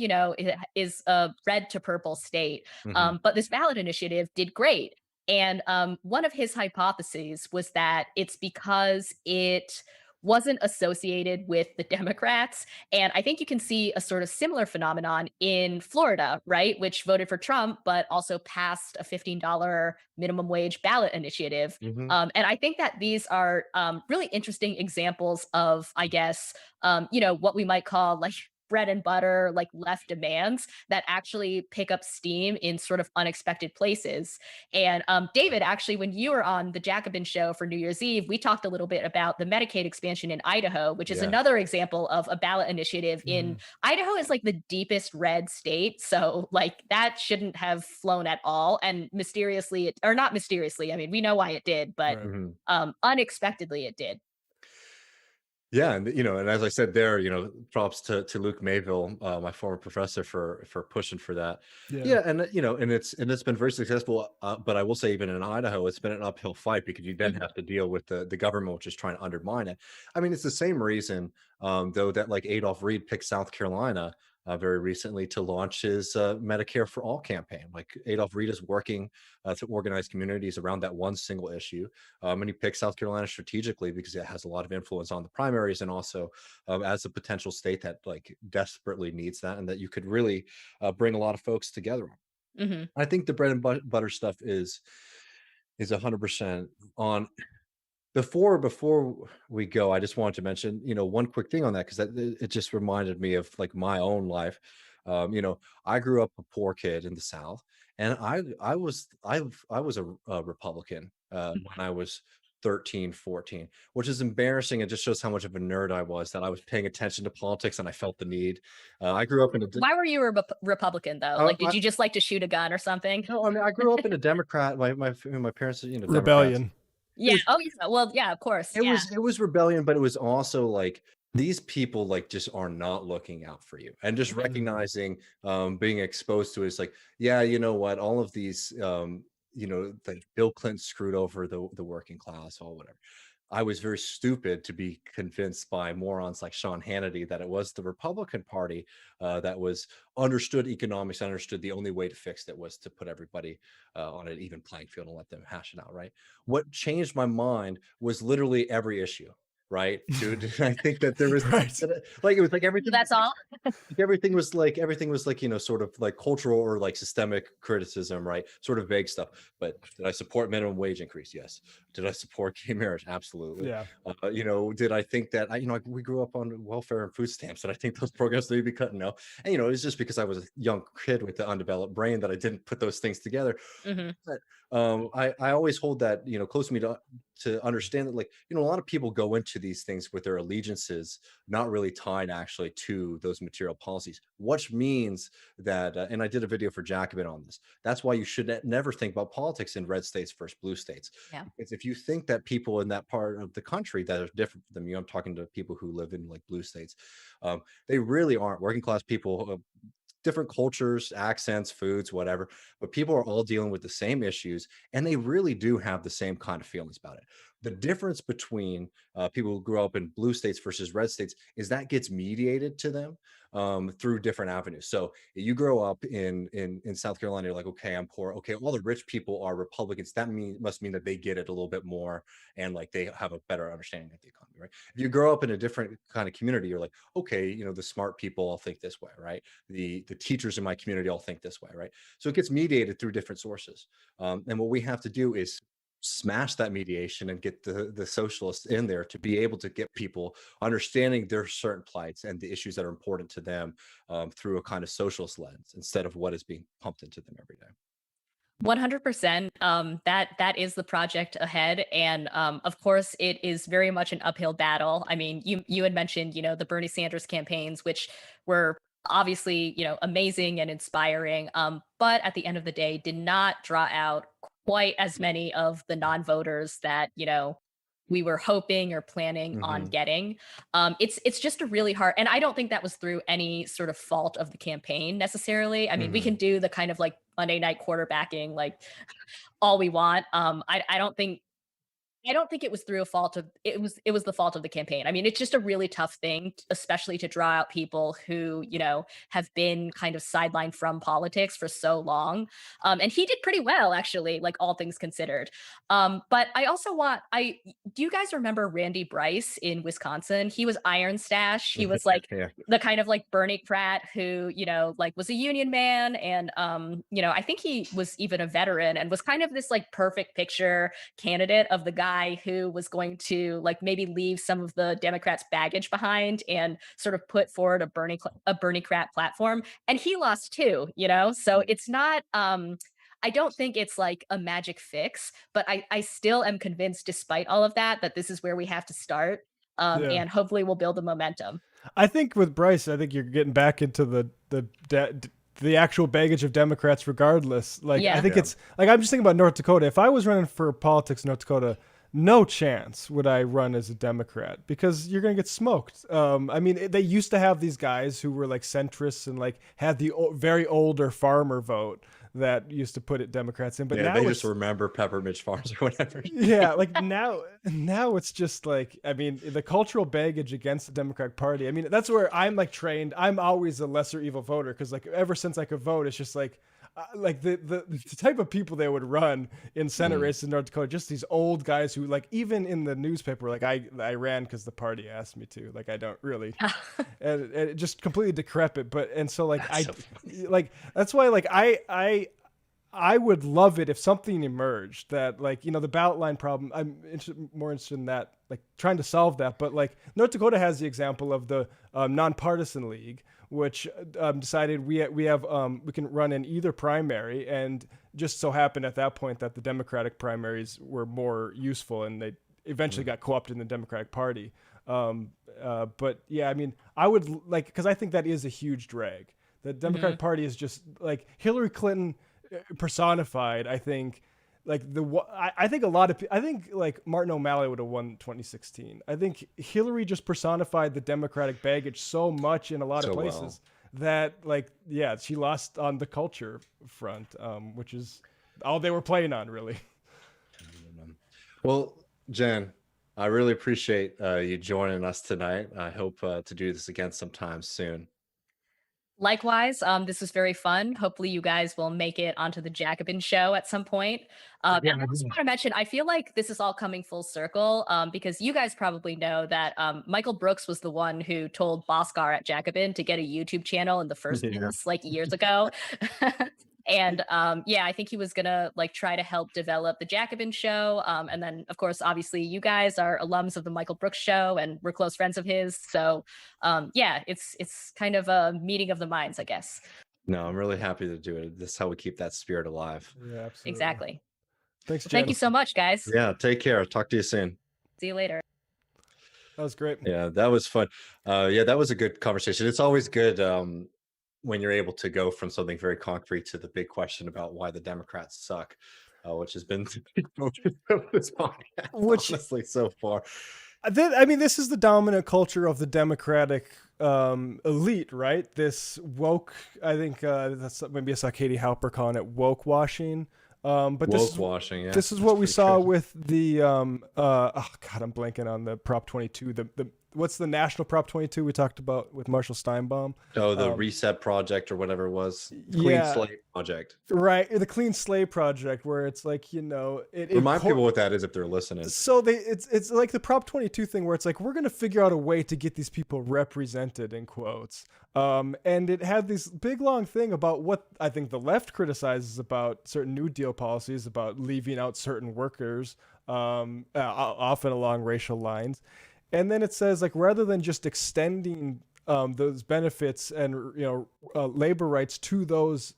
is a red to purple state, but this ballot initiative did great. And one of his hypotheses was that it's because it wasn't associated with the Democrats. And I think you can see a sort of similar phenomenon in Florida, right? Which voted for Trump, but also passed a $15 minimum wage ballot initiative. Hmm. And I think that these are really interesting examples of, I guess, what we might call like bread and butter, like left demands that actually pick up steam in sort of unexpected places. And David, actually, when you were on the Jacobin show for New Year's Eve, we talked a little bit about the Medicaid expansion in Idaho, which is Yeah. another example of a ballot initiative in Idaho is like the deepest red state. So like that shouldn't have flown at all. And mysteriously, or not mysteriously, I mean, we know why it did, but Right. unexpectedly it did. Yeah, and and as I said there, props to Luke Mayville, my former professor, for pushing for that. Yeah. Yeah, and it's been very successful. But I will say, even in Idaho, it's been an uphill fight because you then have to deal with the government, which is trying to undermine it. I mean, it's the same reason, though, that like Adolph Reed picked South Carolina very recently to launch his Medicare for All campaign. Like Adolph Reed is working to organize communities around that one single issue. And he picked South Carolina strategically because it has a lot of influence on the primaries, and also as a potential state that like desperately needs that, and that you could really bring a lot of folks together on. Hmm. I think the bread and butter stuff is 100% on. Before we go, I just wanted to mention, one quick thing on that, because it just reminded me of like my own life. I grew up a poor kid in the South, and I was a Republican when I was 13, 14, which is embarrassing. It just shows how much of a nerd I was, that I was paying attention to politics and I felt the need. I grew up in a Why were you a Republican though? Like, did you just like to shoot a gun or something? no, I mean, I grew up in a Democrat. My parents are, Democrats. Rebellion. It Yeah. was Oh, yeah. Well, yeah, of course. it Yeah. was it was rebellion, but it was also like these people like just are not looking out for you, and just recognizing, being exposed to it is like, yeah, you know what, all of these, like Bill Clinton screwed over the working class or whatever. I was very stupid to be convinced by morons like Sean Hannity that it was the Republican Party that was understood economics, understood the only way to fix it was to put everybody on an even playing field and let them hash it out, right? What changed my mind was literally every issue, right? Dude, I think that there was Right. like, it was like everything. That's all. Everything was like, sort of like cultural or like systemic criticism, right? Sort of vague stuff. But did I support minimum wage increase? Yes. Did I support gay marriage? Absolutely. Yeah. Did I think that we grew up on welfare and food stamps, and I think those programs need to be cut? No. And it's just because I was a young kid with the undeveloped brain that I didn't put those things together. Hmm. But I always hold that close to me to understand that, like, a lot of people go into these things with their allegiances not really tied actually to those material policies, which means that, and I did a video for Jacobin on this, that's why you should never think about politics in red states versus blue states. Yeah. Because if you think that people in that part of the country that are different from you, I'm talking to people who live in like blue states, they really aren't working class people, different cultures, accents, foods, whatever, but people are all dealing with the same issues, and they really do have the same kind of feelings about it. The difference between people who grew up in blue states versus red states is that gets mediated to them through different avenues. So you grow up in South Carolina, you're like, okay, I'm poor. Okay, all the rich people are Republicans. That must mean that they get it a little bit more, and like they have a better understanding of the economy, right? If you grow up in a different kind of community, you're like, okay, the smart people all think this way, right? The teachers in my community all think this way, right? So it gets mediated through different sources. And what we have to do is smash that mediation and get the socialists in there to be able to get people understanding their certain plights and the issues that are important to them through a kind of socialist lens, instead of what is being pumped into them every day. 100%. That is the project ahead, and of course, it is very much an uphill battle. I mean, you had mentioned, the Bernie Sanders campaigns, which were obviously, amazing and inspiring, but at the end of the day, did not draw out quite as many of the non-voters that, we were hoping or planning on Hmm. getting. It's just a really hard, and I don't think that was through any sort of fault of the campaign necessarily. I mean, we Hmm. can do the kind of like Monday night quarterbacking, like all we want. I don't think it was through a fault of it was the fault of the campaign. I mean, it's just a really tough thing, especially to draw out people who, have been kind of sidelined from politics for so long. And he did pretty well, actually, like all things considered. But I also I do you guys remember Randy Bryce in Wisconsin? He was Iron Stash. He was like Yeah. the kind of like Bernie Pratt who, like was a union man. And, I think he was even a veteran and was kind of this like perfect picture candidate of the guy who was going to like maybe leave some of the Democrats' baggage behind and sort of put forward a Bernie Crat platform. And he lost too, So it's not I don't think it's like a magic fix, but I still am convinced, despite all of that, that this is where we have to start. Yeah. And hopefully we'll build the momentum. I think with Bryce, I think you're getting back into the actual baggage of Democrats, regardless. Like, I Yeah. think Yeah. it's like I'm just thinking about North Dakota. If I was running for politics in North Dakota, no chance would I run as a Democrat because you're gonna get smoked. I mean, they used to have these guys who were like centrists and like had the very older farmer vote that used to put it Democrats in, but Yeah, now they it's just remember Pepperidge Farms or whatever. yeah, like now it's just like I mean the cultural baggage against the Democratic Party. I mean that's where I'm like trained. I'm always a lesser evil voter because like ever since I could vote, it's just like the type of people they would run in Senate races in North Dakota. Just these old guys who like even in the newspaper like I ran because the party asked me to. Like I don't really, and it just completely decrepit. But and so like That's so funny. like that's why like I would love it if something emerged that, like, the ballot line problem. I'm more interested in that, like, trying to solve that. But, like, North Dakota has the example of the nonpartisan league, which decided we can run in either primary, and just so happened at that point that the Democratic primaries were more useful, and they eventually got co-opted in the Democratic Party. But yeah, I mean, I would like because I think that is a huge drag. The Democratic Party is just like Hillary Clinton personified. I think I think a lot of I think like Martin O'Malley would have won 2016. I think Hillary just personified the Democratic baggage so much in a lot of So places that like yeah she lost on the culture front, which is all they were playing on really. Well, Jen, I really appreciate you joining us tonight. I hope to do this again sometime soon. Likewise, this was very fun. Hopefully, you guys will make it onto the Jacobin show at some point. And I also want to mention, I feel like this is all coming full circle because you guys probably know that Michael Brooks was the one who told Bhaskar at Jacobin to get a YouTube channel in the first Yeah. place, like years ago. And yeah, I think he was gonna like try to help develop the Jacobin show. And then, of course, obviously, you guys are alums of the Michael Brooks show, and we're close friends of his. So yeah, it's kind of a meeting of the minds, I guess. No, I'm really happy to do it. This is how we keep that spirit alive. Yeah, absolutely. Exactly. Thanks, Well, Jen. thank you so much, guys. Yeah, take care. Talk to you soon. See you later. That was great. Yeah, that was fun. Yeah, that was a good conversation. It's always good when you're able to go from something very concrete to the big question about why the Democrats suck, which has been the big focus of this podcast, honestly, so far. I mean, this is the dominant culture of the Democratic elite, right? This woke, I think that's maybe I saw Katie Halper calling it woke washing. But Woke washing, yeah. this is what we saw with the oh God, I'm blanking on the Prop 22. The what's the national Prop 22 we talked about with Marshall Steinbaum? Oh, the Reset Project or whatever it was. Clean Slate Project. Right, the Clean Slate Project, where it's like Remind people what that is if they're listening. So it's like the Prop 22 thing where it's like we're gonna figure out a way to get these people represented in quotes. And it had this big long thing about what I think the left criticizes about certain New Deal policies about leaving out certain workers, often along racial lines. And then it says like rather than just extending those benefits and labor rights to those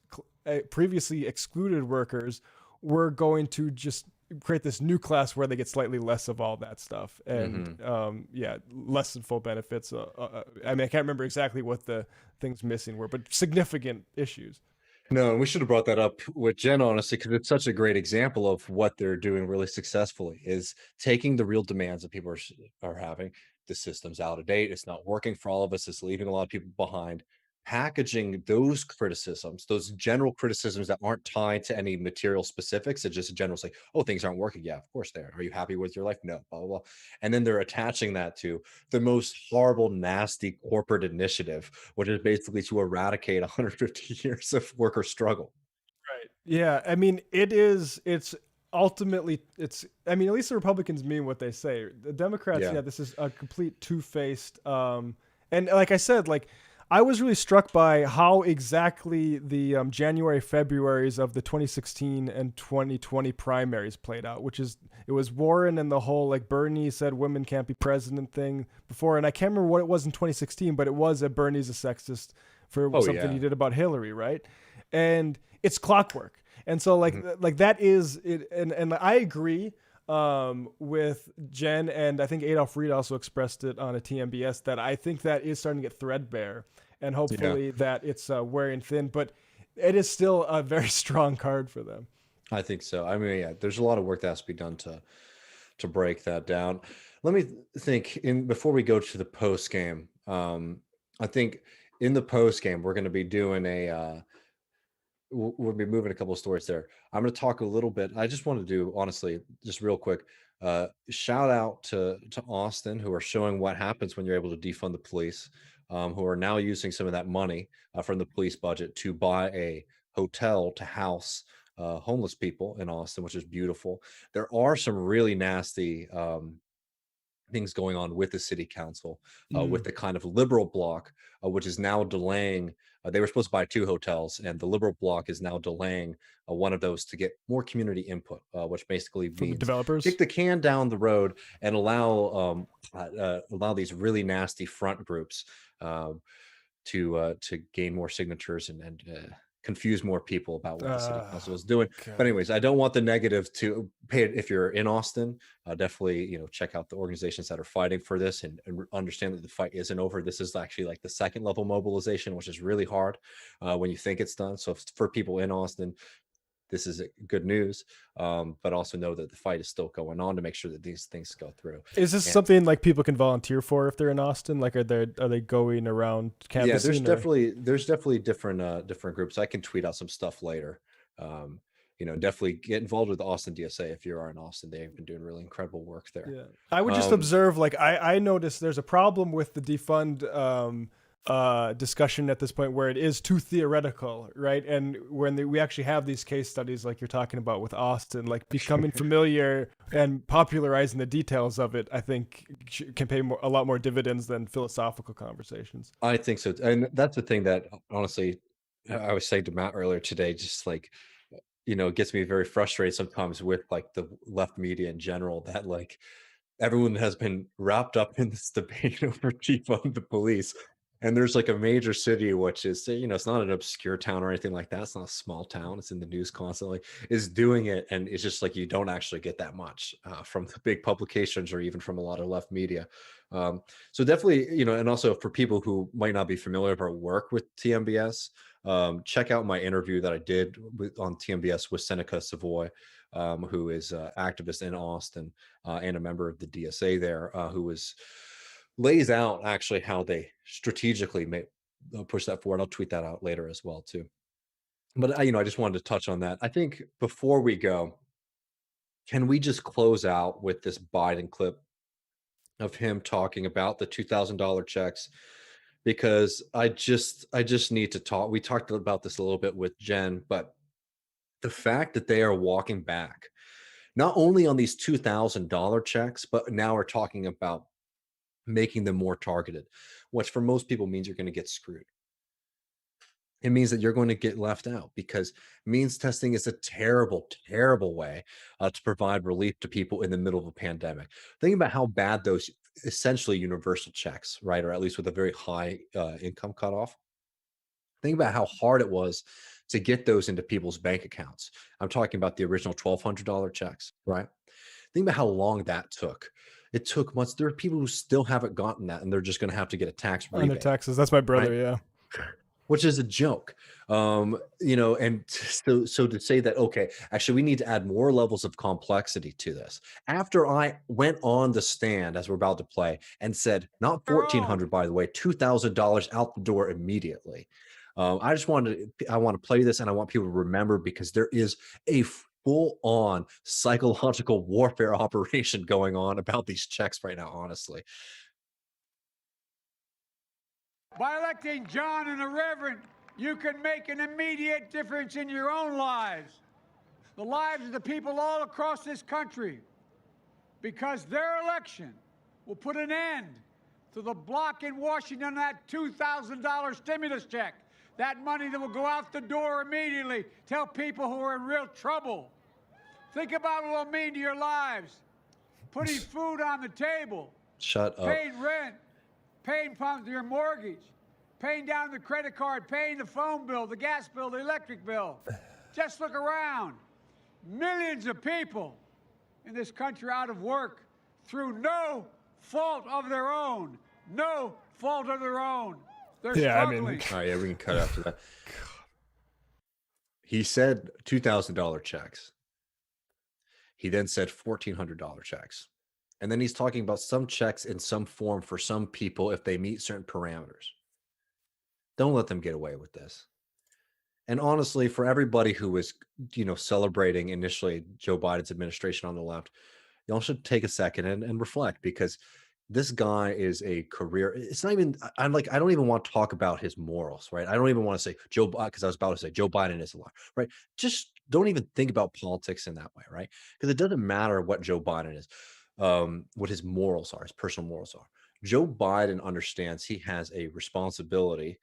previously excluded workers, we're going to just create this new class where they get slightly less of all that stuff, and yeah, less than full benefits. I mean, I can't remember exactly what the things missing were, but significant issues. No, and we should have brought that up with Jen, honestly, because it's such a great example of what they're doing really successfully is taking the real demands that people are having. The system's out of date. It's not working for all of us. It's leaving a lot of people behind. Packaging those criticisms, those general criticisms that aren't tied to any material specifics, it's just a general say, oh, things aren't working. Yeah, of course they are. Are you happy with your life? No, blah, blah, blah. And then they're attaching that to the most horrible, nasty corporate initiative, which is basically to eradicate 150 years of worker struggle. Right. Yeah. I mean, it's ultimately, I mean, at least the Republicans mean what they say. The Democrats, Yeah. yeah, this is a complete two-faced. And like I said, like, I was really struck by how exactly the January, Februarys of the 2016 and 2020 primaries played out, it was Warren and the whole, like, Bernie said women can't be president thing before. And I can't remember what it was in 2016, but it was a Bernie's a sexist for something he did about Hillary, right? And it's clockwork. And so like that is it. And I agree with Jen, and I think Adolf Reed also expressed it on a TMBS, that I think that is starting to get threadbare, and hopefully that it's wearing thin, but it is still a very strong card for them. I think so. I mean, yeah, there's a lot of work that has to be done to break that down. Let me think before we go to the post game. I think in the post game we're going to be doing we'll be moving a couple of stories there. I'm going to talk a little bit. I just want to do, honestly, just real quick, shout out to Austin, who are showing what happens when you're able to defund the police, who are now using some of that money from the police budget to buy a hotel to house homeless people in Austin, which is beautiful. There are some really nasty things going on with the city council, with the kind of liberal bloc, which is now delaying. They were supposed to buy 2 hotels, and the liberal bloc is now delaying one of those to get more community input, which basically From the means developers? kick the can down the road and allow these really nasty front groups to gain more signatures and confuse more people about what the city council is doing. Okay. But anyways, I don't want the negative to pay it. If you're in Austin, definitely, check out the organizations that are fighting for this, and understand that the fight isn't over. This is actually like the second level mobilization, which is really hard when you think it's done. So for people in Austin, this is good news, but also know that the fight is still going on to make sure that these things go through. Is this something like people can volunteer for if they're in Austin? Like, are they going around canvassing? Yeah, there's definitely different groups. I can tweet out some stuff later. Definitely get involved with the Austin DSA if you are in Austin. They've been doing really incredible work there. Yeah, I would just observe. Like, I noticed there's a problem with the defund discussion at this point, where it is too theoretical, right? And when we actually have these case studies like you're talking about with Austin, like becoming familiar and popularizing the details of it, I think can pay a lot more dividends than philosophical conversations. I think so, and that's the thing that honestly I was saying to Matt earlier today. Just like, it gets me very frustrated sometimes with like the left media in general, that like everyone has been wrapped up in this debate over defund the police. And there's like a major city, which is, it's not an obscure town or anything like that. It's not a small town. It's in the news constantly, is doing it. And it's just like, you don't actually get that much from the big publications or even from a lot of left media. So definitely, and also for people who might not be familiar with our work with TMBS, check out my interview that I did on TMBS with Seneca Savoy, who is an activist in Austin and a member of the DSA there, who lays out actually how they strategically push that forward. I'll tweet that out later as well too. But I just wanted to touch on that. I think before we go, can we just close out with this Biden clip of him talking about the $2,000 checks? Because I just need to talk. We talked about this a little bit with Jen, but the fact that they are walking back not only on these $2,000 checks, but now we're talking about making them more targeted, which for most people means you're going to get screwed. It means that you're going to get left out, because means testing is a terrible, terrible way to provide relief to people in the middle of a pandemic. Think about how bad those essentially universal checks, right, or at least with a very high income cutoff. Think about how hard it was to get those into people's bank accounts. I'm talking about the original $1,200 checks, right? Think about how long that took. It took months. There are people who still haven't gotten that, and they're just going to have to get a tax on their rebate, taxes. That's my brother. right? Yeah. Which is a joke. And so to say that, okay, actually we need to add more levels of complexity to this. After I went on the stand, as we're about to play, and said, not $1,400, by the way, $2,000 out the door immediately. I want to play this, and I want people to remember, because there is a full-on psychological warfare operation going on about these checks right now, honestly. By electing John and the Reverend, you can make an immediate difference in your own lives, the lives of the people all across this country, because their election will put an end to the block in Washington, that $2,000 stimulus check, that money that will go out the door immediately, tell people who are in real trouble. Think about what it'll mean to your lives. Putting food on the table. Shut up. Paying rent. Paying your mortgage, paying down the credit card, paying the phone bill, the gas bill, the electric bill. Just look around. Millions of people in this country out of work through no fault of their own. No fault of their own. They're struggling. All right, yeah, we can cut after that. He said $2,000 checks. He then said $1,400 checks. And then he's talking about some checks in some form for some people if they meet certain parameters. Don't let them get away with this. And honestly, for everybody who was, celebrating initially Joe Biden's administration on the left, y'all should take a second and reflect, because this guy is a career. It's not even, I don't even want to talk about his morals, right? I don't even want to say Joe Biden, because I was about to say Joe Biden is a liar, right? Just don't even think about politics in that way, right? Because it doesn't matter what Joe Biden is. What his morals are, his personal morals are. Joe Biden understands he has a responsibility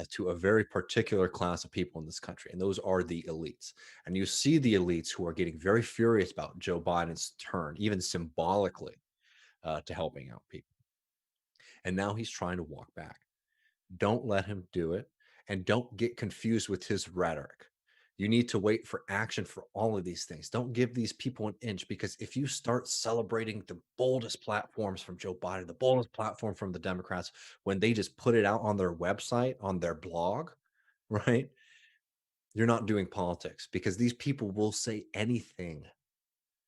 to a very particular class of people in this country, and those are the elites. And you see the elites who are getting very furious about Joe Biden's turn, even symbolically, to helping out people. And now he's trying to walk back. Don't let him do it, and don't get confused with his rhetoric. You need to wait for action for all of these things. Don't give these people an inch, because if you start celebrating the boldest platforms from Joe Biden, the boldest platform from the Democrats, when they just put it out on their website, on their blog, right? You're not doing politics, because these people will say anything.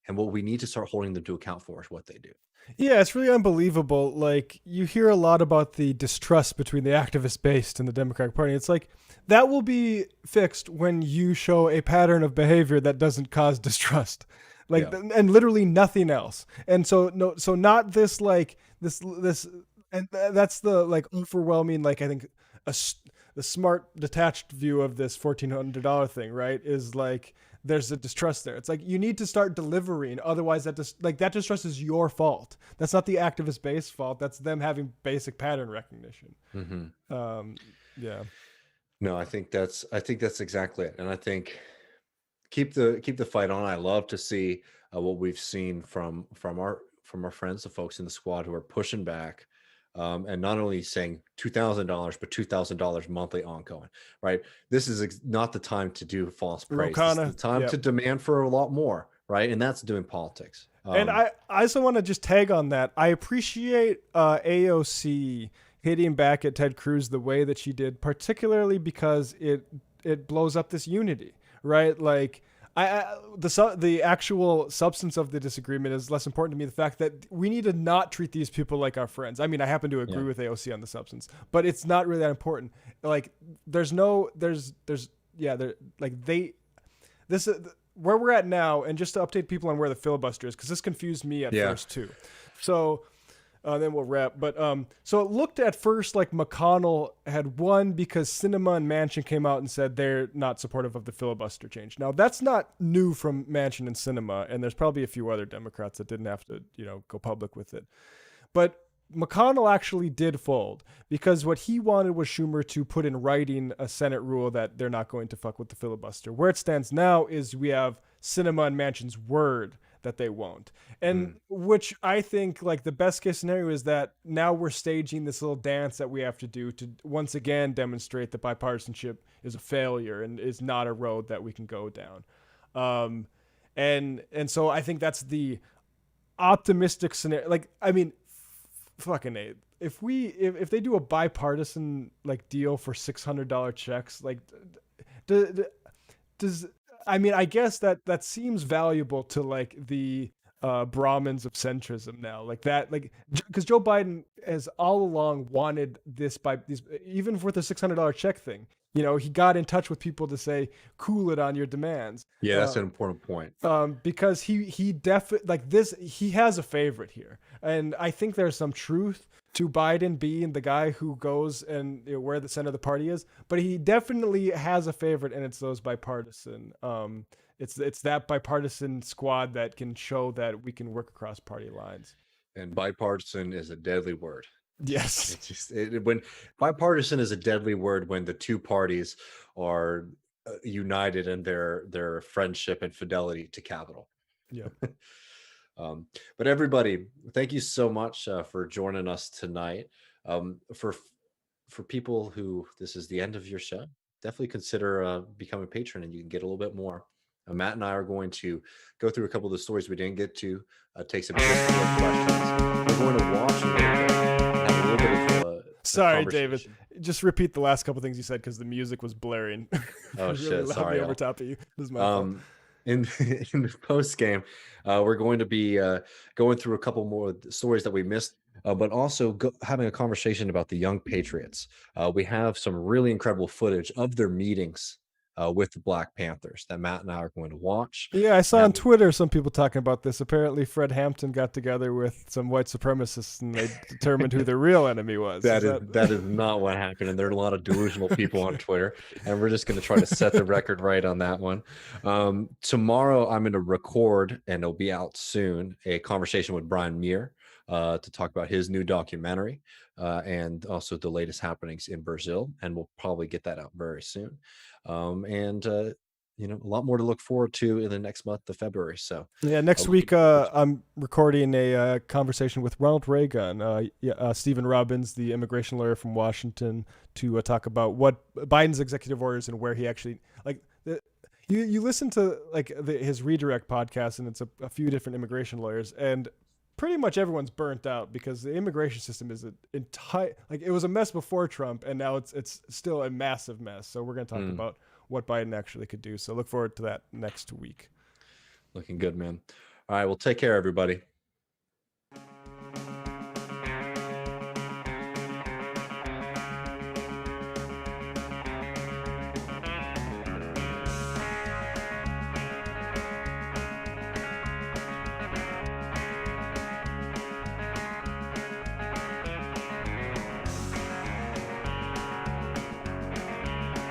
And what we need to start holding them to account for is what they do. Yeah, it's really unbelievable. Like, you hear a lot about the distrust between the activist base and the Democratic Party. It's like, that will be fixed when you show a pattern of behavior that doesn't cause distrust. And literally nothing else. And so not this, and that's the overwhelming, I think the smart detached view of this $1,400 thing, right? Is there's a distrust there. It's you need to start delivering. Otherwise that distrust is your fault. That's not the activist base fault. That's them having basic pattern recognition. Mm-hmm. Yeah. No, I think that's exactly it. And I think keep the fight on. I love to see what we've seen from our friends, the folks in the squad who are pushing back, and not only saying $2,000, but $2,000 monthly ongoing. Right? This is not the time to do false praise. This is the time to demand for a lot more. Right? And that's doing politics. And I also want to just tag on that. I appreciate AOC hitting back at Ted Cruz the way that she did, particularly because it blows up this unity, right? The actual substance of the disagreement is less important to me. The fact that we need to not treat these people like our friends. I mean, I happen to agree with AOC on the substance, but it's not really that important. Where we're at now, and just to update people on where the filibuster is, because this confused me at first too. So then we'll wrap. But so it looked at first like McConnell had won because Sinema and Manchin came out and said they're not supportive of the filibuster change. Now, that's not new from Manchin and Sinema, and there's probably a few other Democrats that didn't have to, go public with it. But McConnell actually did fold because what he wanted was Schumer to put in writing a Senate rule that they're not going to fuck with the filibuster. Where it stands now is we have Sinema and Manchin's word that they won't. And which I think like the best case scenario is that now we're staging this little dance that we have to do to once again demonstrate that bipartisanship is a failure and is not a road that we can go down. And so I think that's the optimistic scenario. Like, I mean, fucking A. If they do a bipartisan like deal for $600 checks, like does I mean, I guess that seems valuable to like the Brahmins of centrism now, like that, like because Joe Biden has all along wanted this by these, even for the $600 check thing. You know, he got in touch with people to say, cool it on your demands. Yeah, that's an important point. Because he definitely like this. He has a favorite here, and I think there's some truth to Biden being the guy who goes and where the center of the party is. But he definitely has a favorite, and it's those bipartisan. It's that bipartisan squad that can show that we can work across party lines. And bipartisan is a deadly word. Yes. It's just when bipartisan is a deadly word when the two parties are united in their friendship and fidelity to capital. Yeah. But everybody, thank you so much for joining us tonight. For people who this is the end of your show, definitely consider becoming a patron, and you can get a little bit more. Matt and I are going to go through a couple of the stories we didn't get to, take some questions. We're going to watch a little bit, have a little bit of sorry, David. Just repeat the last couple things you said because the music was blaring. Oh really shit! Sorry. Over top of you. This is my fault. In the post game, we're going to be going through a couple more stories that we missed, but also having a conversation about the Young Patriots. We have some really incredible footage of their meetings with the Black Panthers that Matt and I are going to watch. Yeah, I saw on Twitter some people talking about this. Apparently, Fred Hampton got together with some white supremacists and they determined who their real enemy was. That is not what happened. And there are a lot of delusional people on Twitter. And we're just going to try to set the record right on that one. Tomorrow, I'm going to record, and it'll be out soon, a conversation with Brian Muir to talk about his new documentary and also the latest happenings in Brazil. And we'll probably get that out very soon. A lot more to look forward to in the next month of February. So yeah, next week I'm recording a conversation with Ronald Reagan, Stephen Robbins, the immigration lawyer from Washington, to talk about what Biden's executive orders and where he actually you listen to his redirect podcast, and it's a few different immigration lawyers, and pretty much everyone's burnt out because the immigration system is it was a mess before Trump, and now it's still a massive mess. So we're going to talk about what Biden actually could do. So look forward to that next week. Looking good, man. All right, well, take care, everybody.